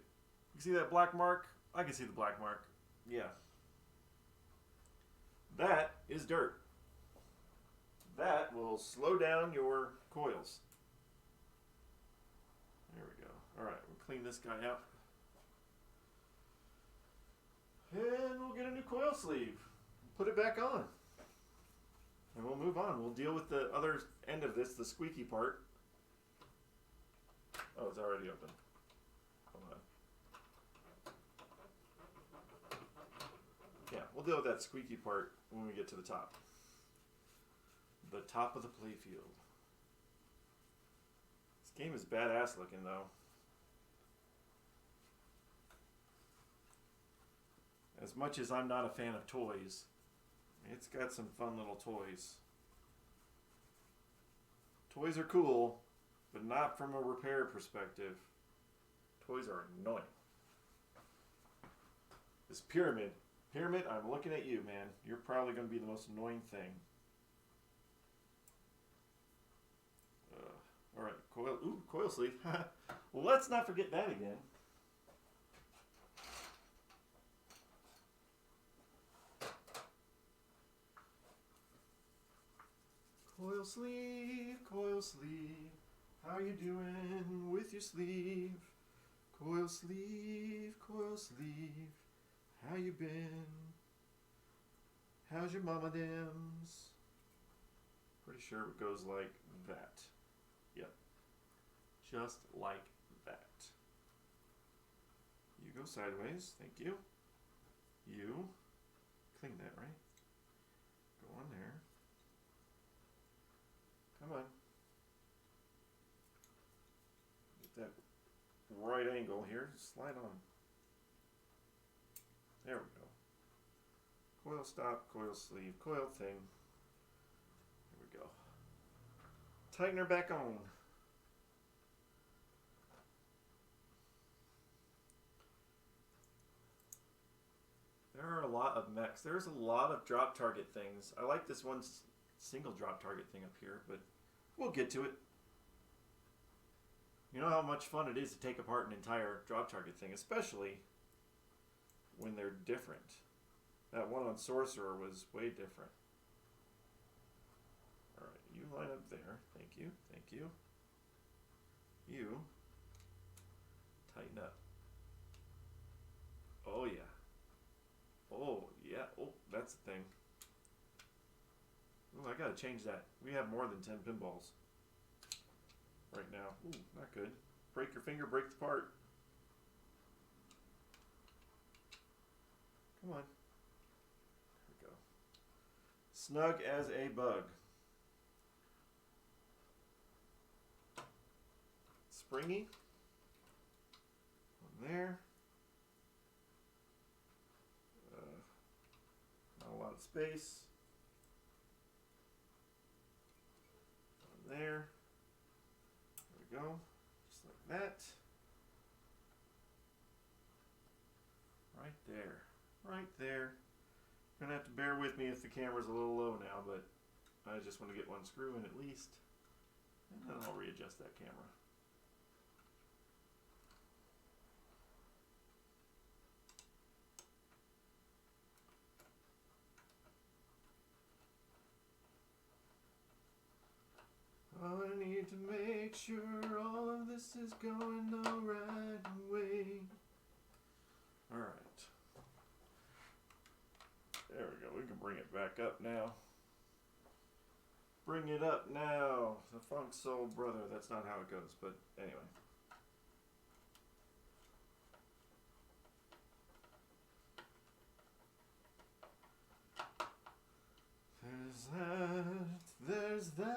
You see that black mark? I can see the black mark. Yeah. That is dirt. That will slow down your coils. There we go. Alright, we'll clean this guy out. And we'll get a new coil sleeve. Put it back on. And we'll move on. We'll deal with the other end of this, the squeaky part. Oh, it's already open. Hold on. Yeah, we'll deal with that squeaky part when we get to the top. The top of the playfield. This game is badass looking though. As much as I'm not a fan of toys, it's got some fun little toys. Toys are cool, but not from a repair perspective. Toys are annoying. This pyramid. Pyramid, I'm looking at you, man. You're probably going to be the most annoying thing. Alright, coil. Ooh, coil sleeve. Well, let's not forget that again. Coil sleeve, how you doing with your sleeve? Coil sleeve, how you been? How's your mama dems? Pretty sure it goes like that. Yep. Just like that. You go sideways, thank you. You, clean that, right? Go on there. Come on. Get that right angle here. Slide on. There we go. Coil stop, coil sleeve, coil thing. There we go. Tighten her back on. There are a lot of mechs. There's a lot of drop target things. I like this one single drop target thing up here, but we'll get to it. You know how much fun it is to take apart an entire drop target thing, especially when they're different. That one on Sorcerer was way different. Alright, you line up there. Thank you, thank you. You tighten up. Oh yeah. Oh yeah, oh, that's the thing. Oh, I gotta change that. We have more than 10 pinballs right now. Ooh, not good. Break your finger, break the part. Come on. There we go. Snug as a bug. Springy. On there. Not a lot of space. On there. There we go. Just like that. Right there. Right there. You're going to have to bear with me if the camera's a little low now, but I just want to get one screw in at least. And then I'll readjust that camera. I need to make sure all of this is going the right way. Alright. There we go. We can bring it back up now. Bring it up now. The Funk Soul Brother. That's not how it goes, but anyway. There's that,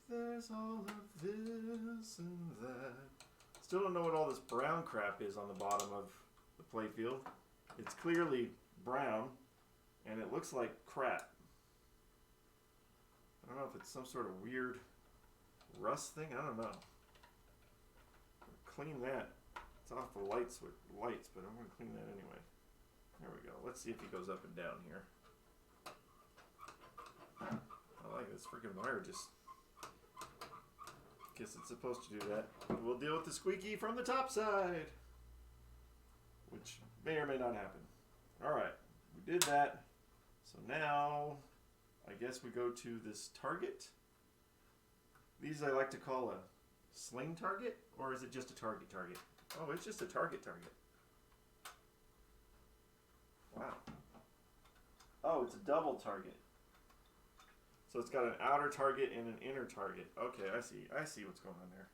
there's all of this and that. Still don't know what all this brown crap is on the bottom of the playfield. It's clearly brown, and it looks like crap. I don't know if it's some sort of weird rust thing. I don't know. Clean that. It's off the lights with lights, but I'm going to clean that anyway. There we go. Let's see if he goes up and down here. I like this freaking wire just... Guess it's supposed to do that. We'll deal with the squeaky from the top side. Which may or may not happen. Alright, we did that. So now, I guess we go to this target. These I like to call a sling target, or is it just a target? Oh, it's just a target. Wow. Oh, it's a double target. So it's got an outer target and an inner target. Okay, I see what's going on there.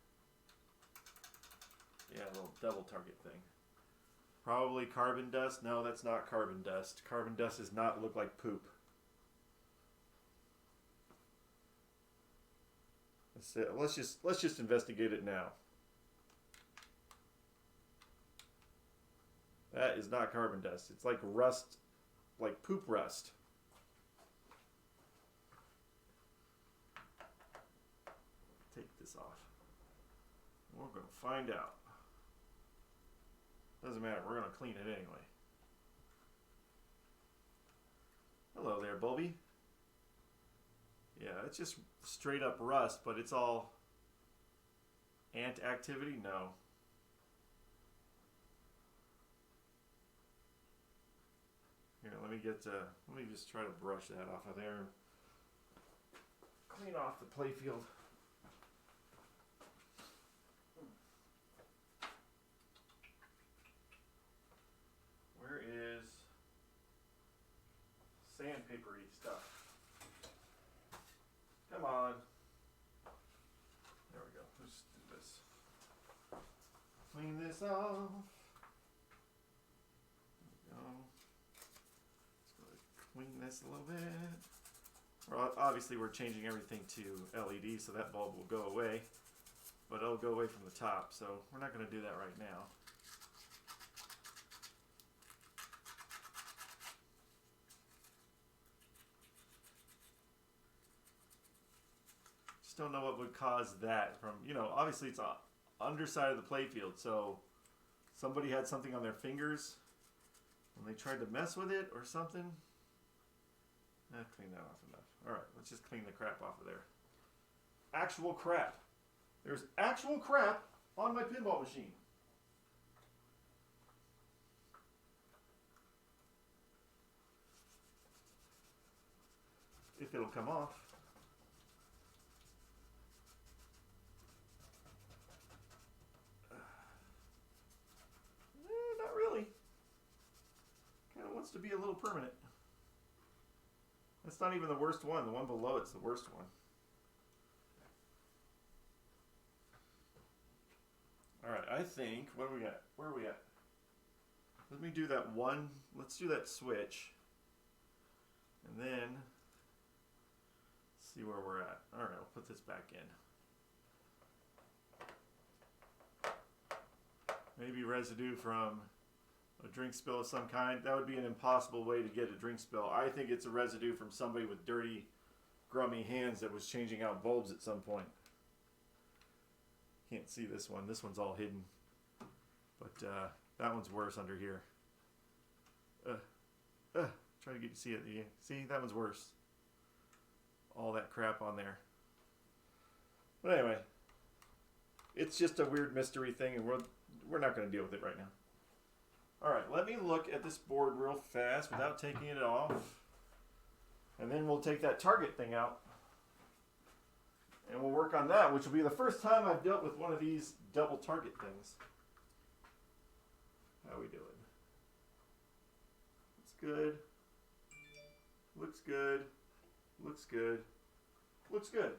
Yeah, a little double target thing. Probably carbon dust. No, that's not carbon dust. Carbon dust does not look like poop. Let's just investigate it now. That is not carbon dust. It's like rust, like poop rust. Take this off. We're going to find out. Doesn't matter. We're going to clean it anyway. Hello there, Bulby. Yeah, it's just straight up rust, but it's all ant activity? No. Here, let me just try to brush that off of there and clean off the playfield. Where is sandpapery stuff? Come on. There we go. Let's do this. Clean this off. There we go. Let's go clean this a little bit. Well, obviously we're changing everything to LED, so that bulb will go away. But it'll go away from the top, so we're not going to do that right now. Don't know what would cause that from, obviously it's underside of the playfield, so somebody had something on their fingers and they tried to mess with it or something. Clean that off enough. Alright, let's just clean the crap off of there. Actual crap. There's actual crap on my pinball machine. If it'll come off. Not really. Kind of wants to be a little permanent. That's not even the worst one. The one below it's the worst one. Alright, I think, what do we got? Where are we at? Let me do that one. Let's do that switch. And then see where we're at. Alright, I'll put this back in. Maybe residue from a drink spill of some kind. That would be an impossible way to get a drink spill. I think it's a residue from somebody with dirty, grummy hands that was changing out bulbs at some point. Can't see this one. This one's all hidden. But that one's worse under here. Try to get you to see it. See, that one's worse. All that crap on there. But anyway, it's just a weird mystery thing, and we're not going to deal with it right now. Alright, let me look at this board real fast without taking it off. And then we'll take that target thing out. And we'll work on that, which will be the first time I've dealt with one of these double target things. How we doing? Looks good. Looks good. Looks good. Looks good.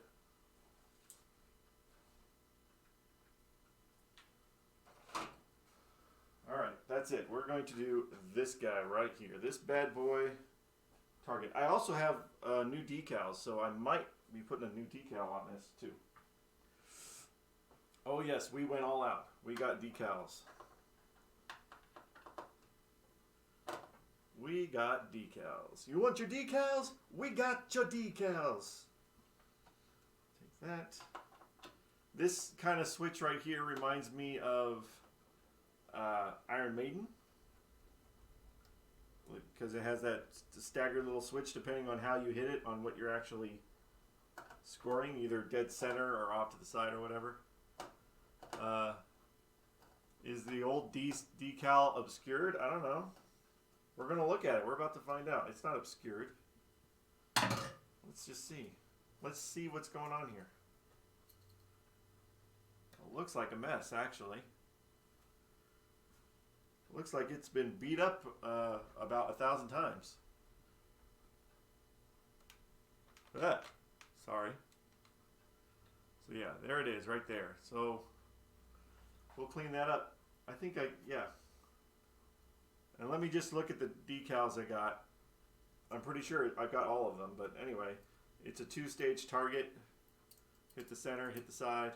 Alright, that's it. We're going to do this guy right here. This bad boy target. I also have new decals, so I might be putting a new decal on this too. Oh yes, we went all out. We got decals. We got decals. You want your decals? We got your decals. Take that. This kind of switch right here reminds me of Iron Maiden, because it has that staggered little switch depending on how you hit it, on what you're actually scoring, either dead center or off to the side or whatever. Is the old decal obscured? I don't know. We're going to look at it. We're about to find out. It's not obscured. Let's just see. Let's see what's going on here. It looks like a mess, actually. Looks like it's been beat up about 1,000 times. Sorry. So yeah, there it is right there. So we'll clean that up. I think yeah. And let me just look at the decals I got. I'm pretty sure I've got all of them, but anyway, it's a 2-stage target. Hit the center, hit the side.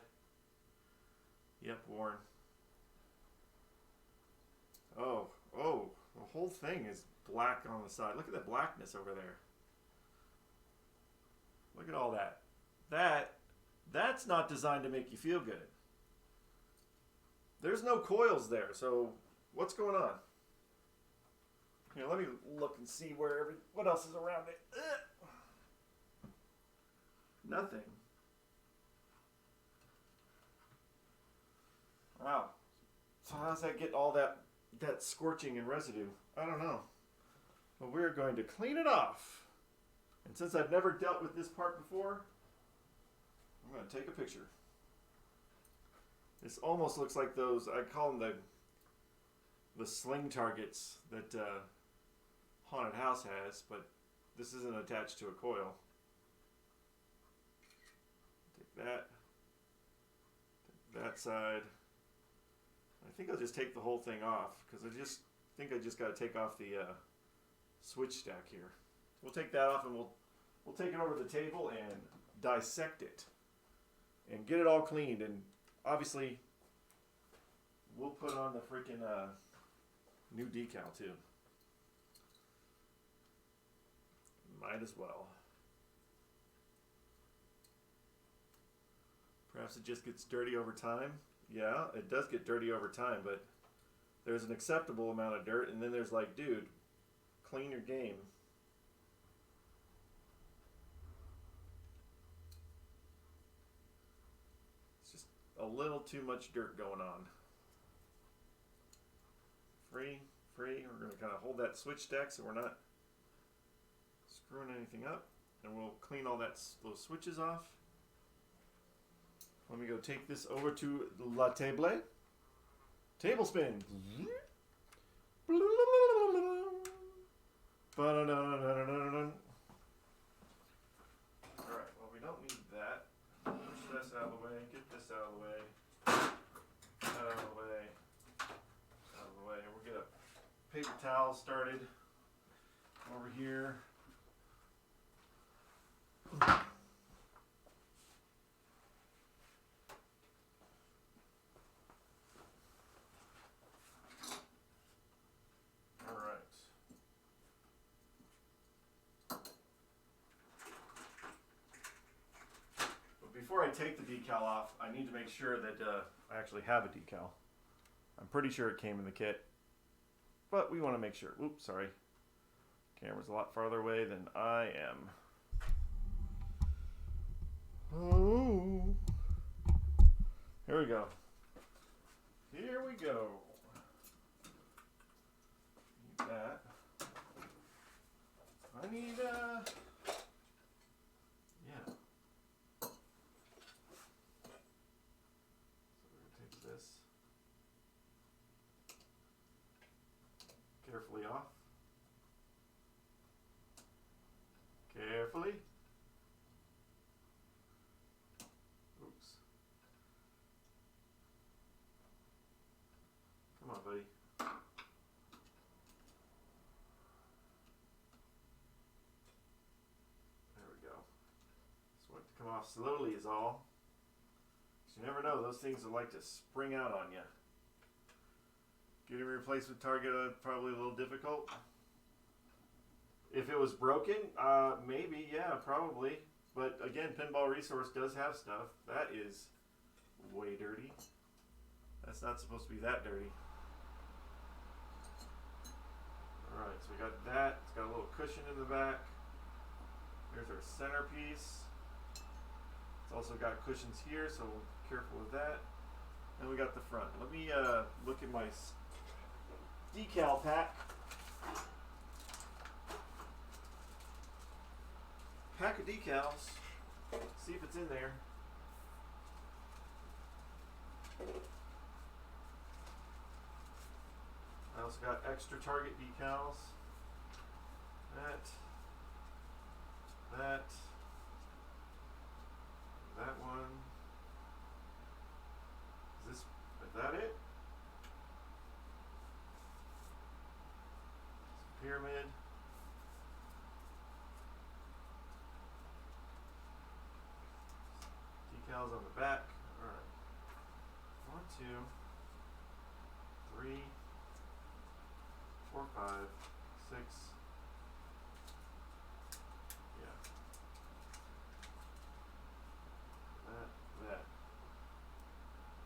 Yep, worn. Oh, the whole thing is black on the side. Look at that blackness over there. Look at all that. That's not designed to make you feel good. There's no coils there, so what's going on? Here, let me look and see what else is around it. Ugh. Nothing. Wow. So how does that get all that scorching and residue? I don't know. But we're going to clean it off. And since I've never dealt with this part before, I'm going to take a picture. This almost looks like those, I call them the sling targets that Haunted House has, but this isn't attached to a coil. Take that. Take that side. I think I'll just take the whole thing off because I just got to take off the switch stack here. We'll take that off and we'll take it over to the table and dissect it and get it all cleaned, and obviously we'll put on the freaking new decal too. Might as well. Perhaps it just gets dirty over time. Yeah, it does get dirty over time, but there's an acceptable amount of dirt, and then there's like, dude, clean your game. It's just a little too much dirt going on. Free. We're going to kind of hold that switch stack so we're not screwing anything up, and we'll clean all those switches off. Let me go take this over to la table. Tablespin. Alright, well, we don't need that. Push this out of the way, get this out of the way, that out of the way, out of the way. We'll get a paper towel started over here. Before I take the decal off, I need to make sure that I actually have a decal. I'm pretty sure it came in the kit, but we want to make sure. Oops, sorry. Camera's a lot farther away than I am. Oh. Here we go. Here we go. Need that. I need, yeah. This carefully off. Carefully. Oops. Come on, buddy. There we go. Just want it to come off slowly is all. You never know, those things will like to spring out on you. Getting replaced with Target, probably a little difficult. If it was broken, maybe, yeah, probably. But again, Pinball Resource does have stuff. That is way dirty. That's not supposed to be that dirty. Alright, so we got that. It's got a little cushion in the back. Here's our centerpiece. It's also got cushions here, so we'll be careful with that. And we got the front. Let me look at my decal pack. Pack of decals. See if it's in there. I also got extra Target decals. That one. Is that it? Pyramid. Decal decals on the back. Alright. 1, 2, 3, 4, 5, 6. Yeah. That.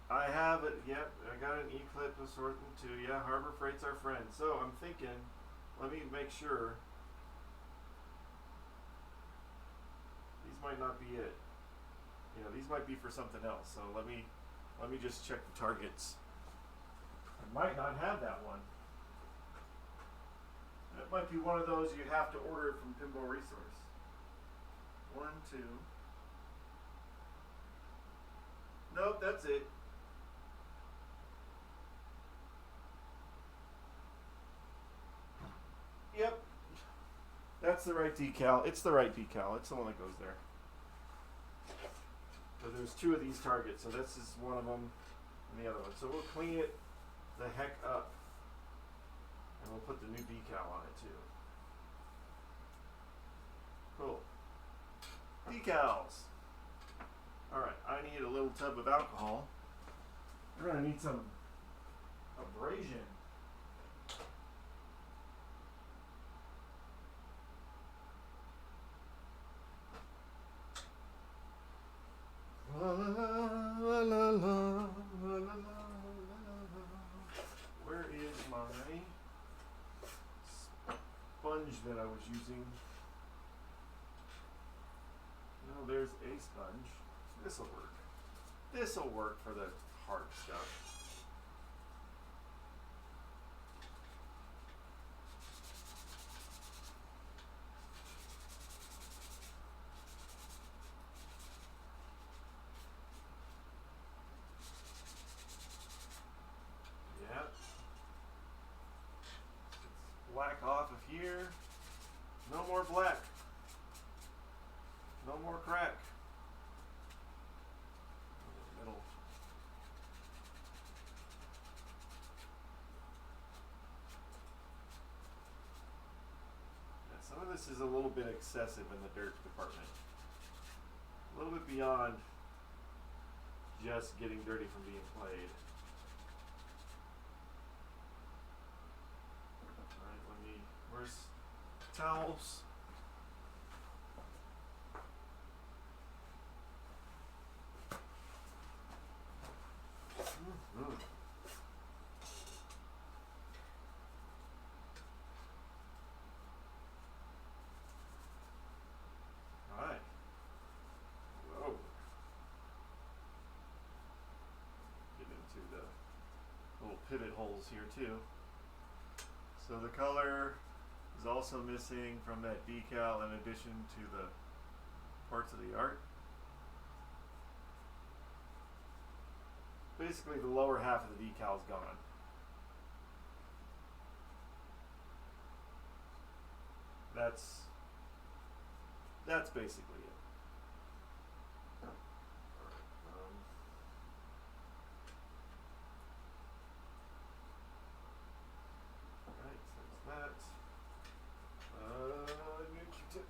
I have it. Yep. I got an E-clip assortment too. Yeah. Harbor Freight's our friend. So I'm thinking, let me make sure. These might not be it. You know, these might be for something else. So let me just check the targets. I might not have that one. That might be one of those you have to order it from Pinball Resource. 1, 2. Nope, that's it. Yep. That's the right decal. It's the right decal. It's the one that goes there. So there's 2 of these targets. So this is one of them and the other one. So we'll clean it the heck up. And we'll put the new decal on it too. Cool. Decals. Alright, I need a little tub of alcohol. We're going to need some abrasion. La, la, la, la, la, la, la. Where is my sponge that I was using? No, there's a sponge. This'll work. This'll work for the hard stuff. Yeah. It's black off of here. No more black. No more crack. Middle. Yeah, some of this is a little bit excessive in the dirt department. A little bit beyond just getting dirty from being played. Alright, where's towels? Alright. Whoa. Get into the little pivot holes here too. So the color is also missing from that decal in addition to the parts of the art. Basically the lower half of the decal is gone. That's basically it. Alright, so there's that. New Q-tip.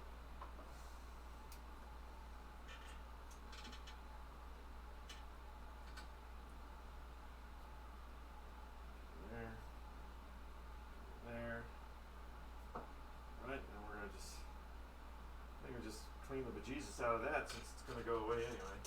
There. Right, and we're gonna just clean the bejesus out of that since it's gonna go away anyway.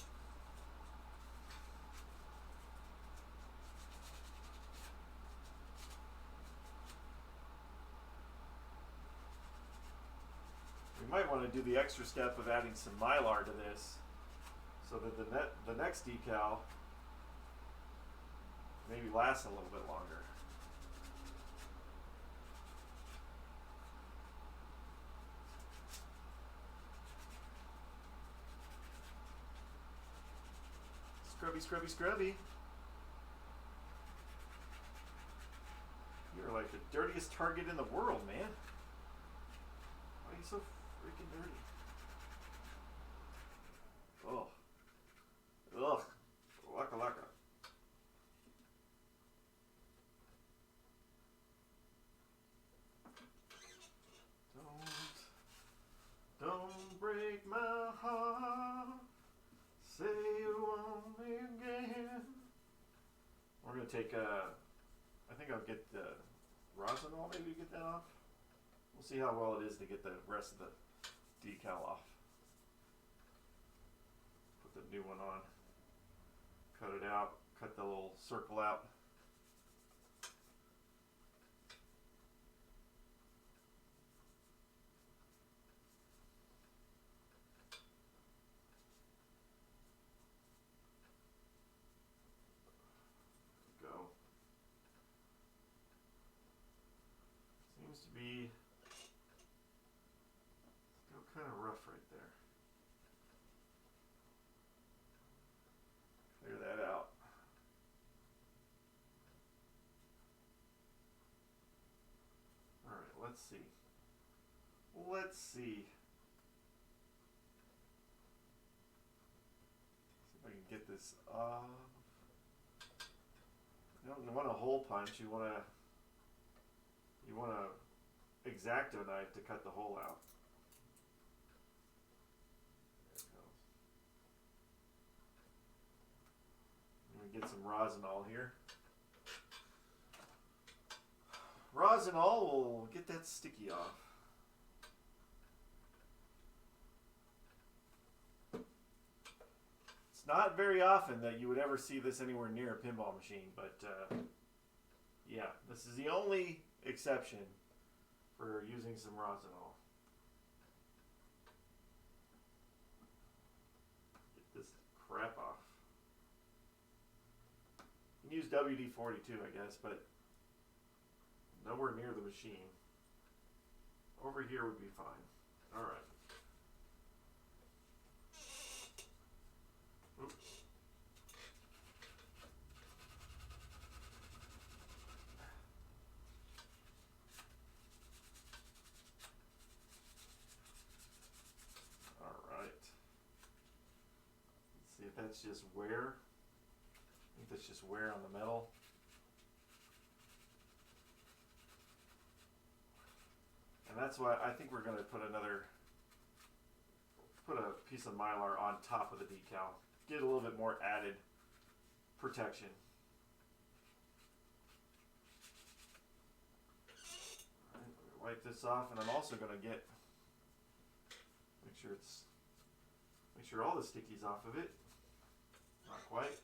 We might want to do the extra step of adding some mylar to this so that the next decal maybe lasts a little bit longer. Scrubby, scrubby, scrubby. You're like the dirtiest target in the world, man. Why are you so freaking dirty? Oh. Ugh. Laka laka. Don't break my heart. Say you We're going to take, I think I'll get the rosinol maybe to get that off. We'll see how well it is to get the rest of the decal off. Put the new one on. Cut it out. Cut the little circle out. Go. Seems to be still kind of rough right there. Clear that out. Alright, let's see. Let's see. See if I can get this off. You don't want a hole punch. You want a X-Acto knife to cut the hole out. There it goes. Get some rosinol here. Rosinol will get that sticky off. It's not very often that you would ever see this anywhere near a pinball machine, but yeah, this is the only exception for using some rosinol. Get this crap off. You can use WD-40 too, I guess, but nowhere near the machine. Over here would be fine. All right. Oops. All right. Let's see if that's just wear. I think that's just wear on the metal. And that's why I think we're going to put a piece of Mylar on top of the decal. Get a little bit more added protection. All right, wipe this off, and I'm also going to make sure all the sticky's off of it. Not quite.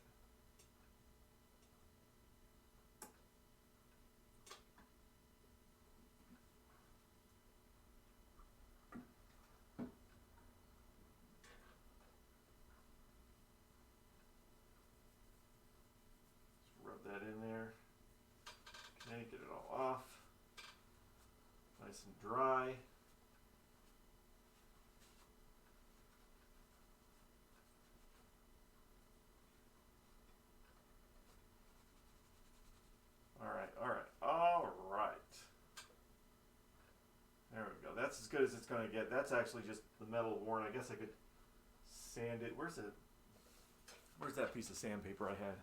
That in there. Okay, get it all off. Nice and dry. All right. There we go. That's as good as it's going to get. That's actually just the metal worn. I guess I could sand it. Where's that piece of sandpaper I had?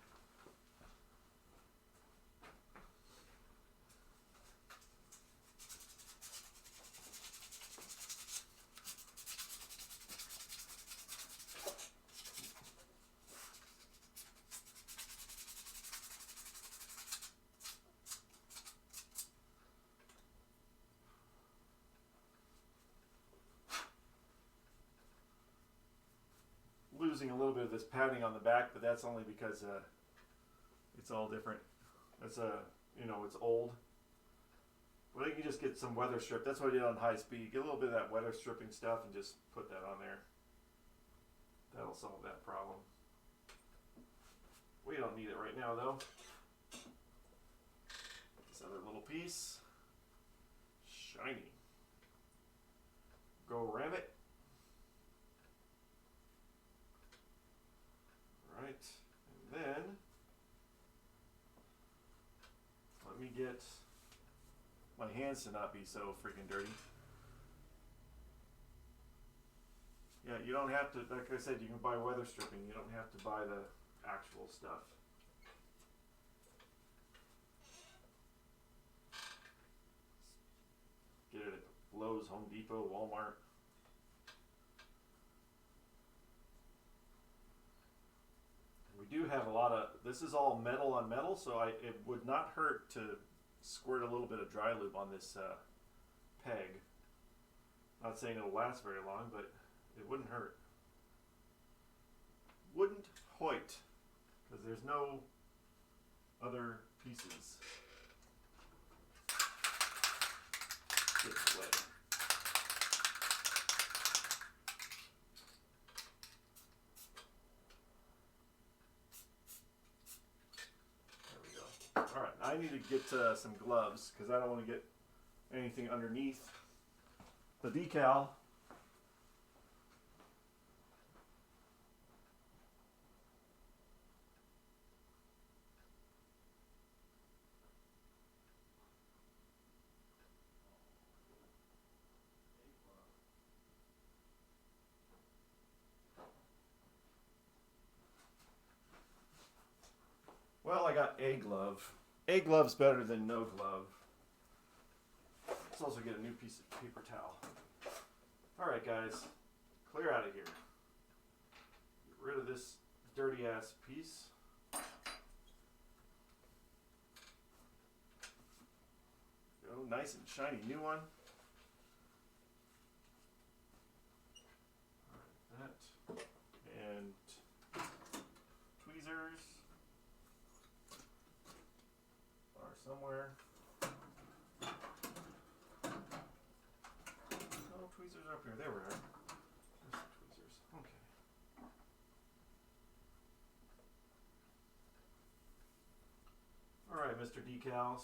Losing a little bit of this padding on the back, but that's only because it's all different. It's it's old. But you can just get some weather strip. That's what I did on high speed. Get a little bit of that weather stripping stuff and just put that on there. That'll solve that problem. We don't need it right now though. This other little piece. Shiny. Go ram it. Right, and then let me get my hands to not be so freaking dirty. Yeah, you don't have to, like I said, you can buy weather stripping. You don't have to buy the actual stuff. Get it at Lowe's, Home Depot, Walmart. We do have a lot of, this is all metal on metal, so it would not hurt to squirt a little bit of dry lube on this peg. Not saying it'll last very long, but it wouldn't hurt. Wouldn't hoit, because there's no other pieces. Get away. Alright, I need to get some gloves because I don't want to get anything underneath the decal. Well, I got a glove. A glove's better than no glove. Let's also get a new piece of paper towel. Alright guys, clear out of here. Get rid of this dirty ass piece. Go, nice and shiny new one. Alright, that. And tweezers are somewhere. Tweezers up here. There we are. There's some tweezers. Okay. Alright, Mr. Decals.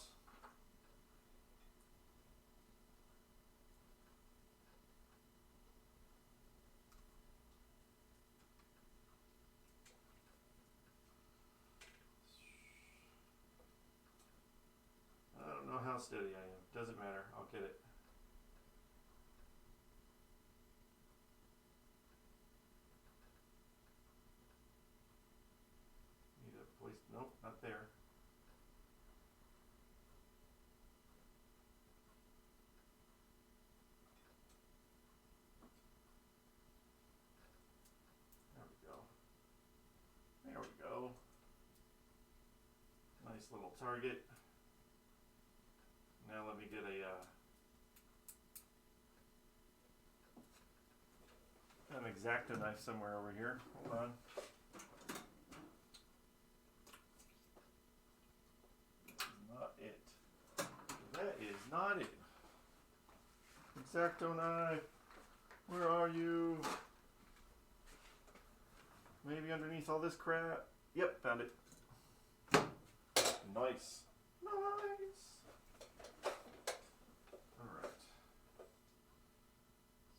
I don't know how steady I am. Doesn't matter. I'll get it. Nope, not there. There we go. There we go. Nice little target. Now let me get an X-Acto knife somewhere over here. Hold on. Not it. X-Acto knife. Where are you? Maybe underneath all this crap. Yep, found it. Nice. Nice. Alright.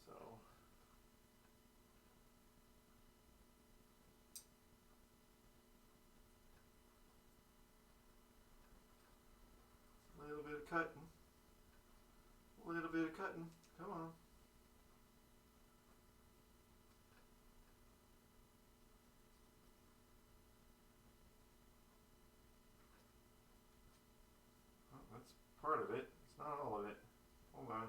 So. A little bit of cutting. A little bit of cutting. Come on. Oh, that's part of it. It's not all of it. Hold on.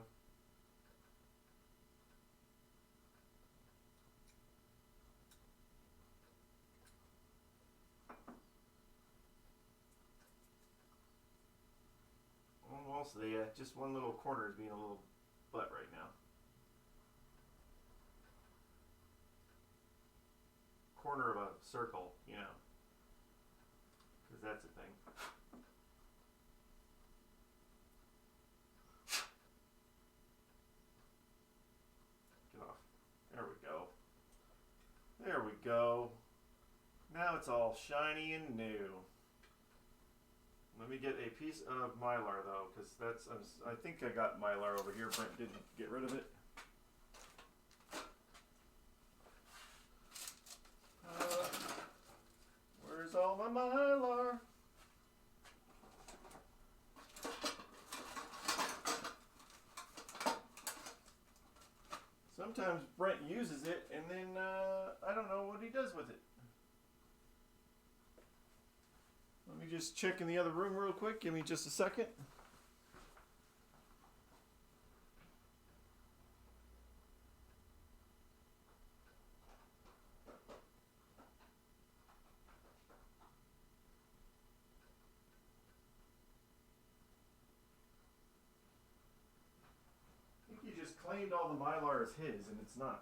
Almost there. Just one little corner is being a little butt right now. Corner of a circle, you know. Because that's a thing. Get off. There we go. There we go. Now it's all shiny and new. Let me get a piece of Mylar though, because that's, I think I got Mylar over here. Brent didn't get rid of it. Where's all my Mylar? Sometimes Brent uses it and then I don't know what he does with it. Let me just check in the other room real quick. Give me just a second. claimed all the Mylar as his, and it's not.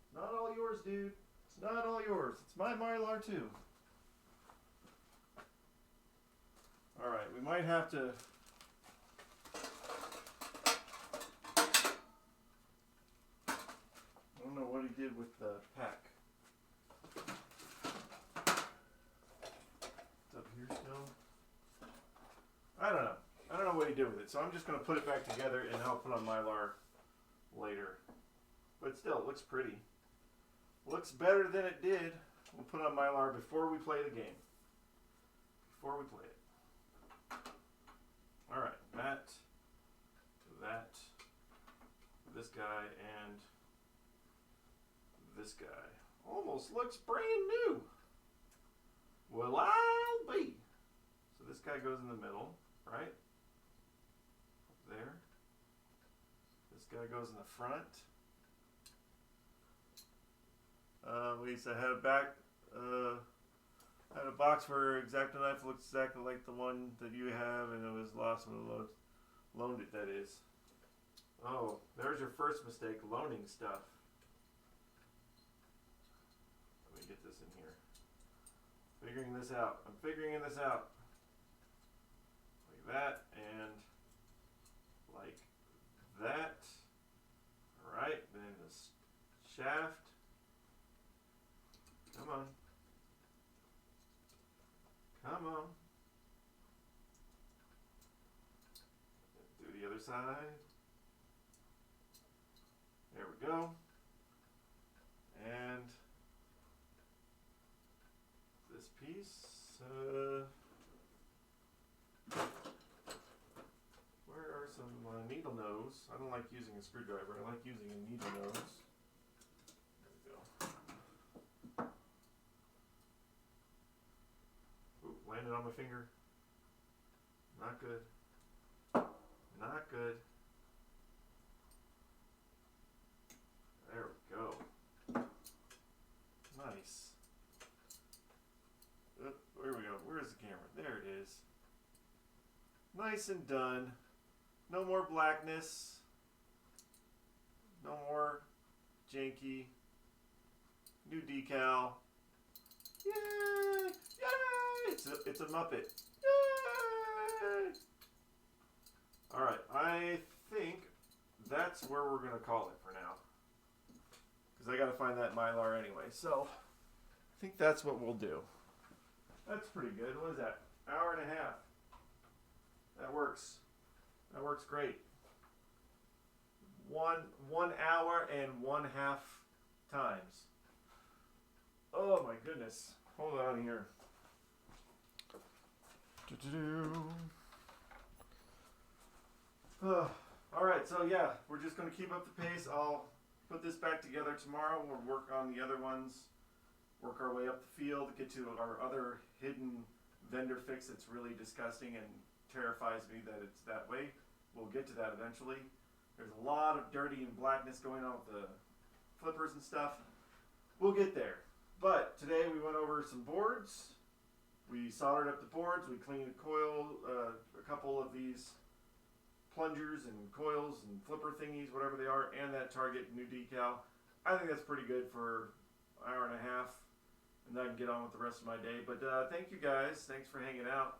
It's not all yours, dude. It's not all yours. It's my Mylar too. Alright, we might have to... I don't know what he did with the pack. It's up here still. I don't know. I don't know what he did with it. So I'm just going to put it back together and I'll put on Mylar later. But still, it looks pretty. Looks better than it did. We'll put on Mylar before we play the game. Before we play it. Alright, that, this guy, and this guy. Almost looks brand new. Well, I'll be. So this guy goes in the middle, right? Up there. This guy goes in the front. At least I had a box for X-Acto knife that looks exactly like the one that you have, and it was lost when I loaned it, that is. Oh, there's your first mistake, loaning stuff. Let me get this in here. Figuring this out. I'm figuring this out. Like that, and like that. Alright, then the shaft. Come on. Come on. Do the other side. There we go. And this piece. Where are some needle nose? I don't like using a screwdriver. I like using a needle nose. There we go. Ooh, landed on my finger. Not good. Not good. There we go. Nice. Where we go? Where's the camera? There it is. Nice and done. No more blackness. No more janky. New decal. Yay! Yay! It's a Muppet. Yay! Alright, I think that's where we're going to call it for now. Because I got to find that Mylar anyway. So, I think that's what we'll do. That's pretty good. What is that? Hour and a half. That works. That works great. 1 hour and 1/2 times. Oh my goodness. Hold on here. Alright, so yeah, we're just going to keep up the pace. I'll put this back together tomorrow. We'll work on the other ones. Work our way up the field, get to our other hidden vendor fix that's really disgusting and terrifies me that it's that way. We'll get to that eventually. There's a lot of dirty and blackness going on with the flippers and stuff. We'll get there. But today we went over some boards. We soldered up the boards. We cleaned a coil, a couple of these plungers and coils and flipper thingies, whatever they are, and that Target new decal. I think that's pretty good for an hour and a half. And I can get on with the rest of my day. But thank you guys. Thanks for hanging out.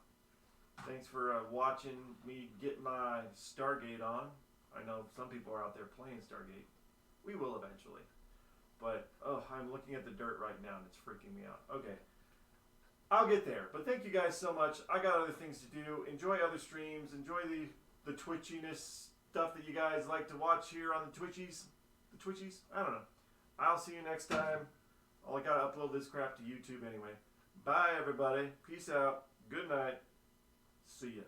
Thanks for watching me get my Stargate on. I know some people are out there playing Stargate. We will eventually. But, oh, I'm looking at the dirt right now and it's freaking me out. Okay. I'll get there. But thank you guys so much. I got other things to do. Enjoy other streams. Enjoy the twitchiness stuff that you guys like to watch here on the Twitchies. The Twitchies? I don't know. I'll see you next time. I gotta upload this crap to YouTube anyway. Bye, everybody. Peace out. Good night. See ya.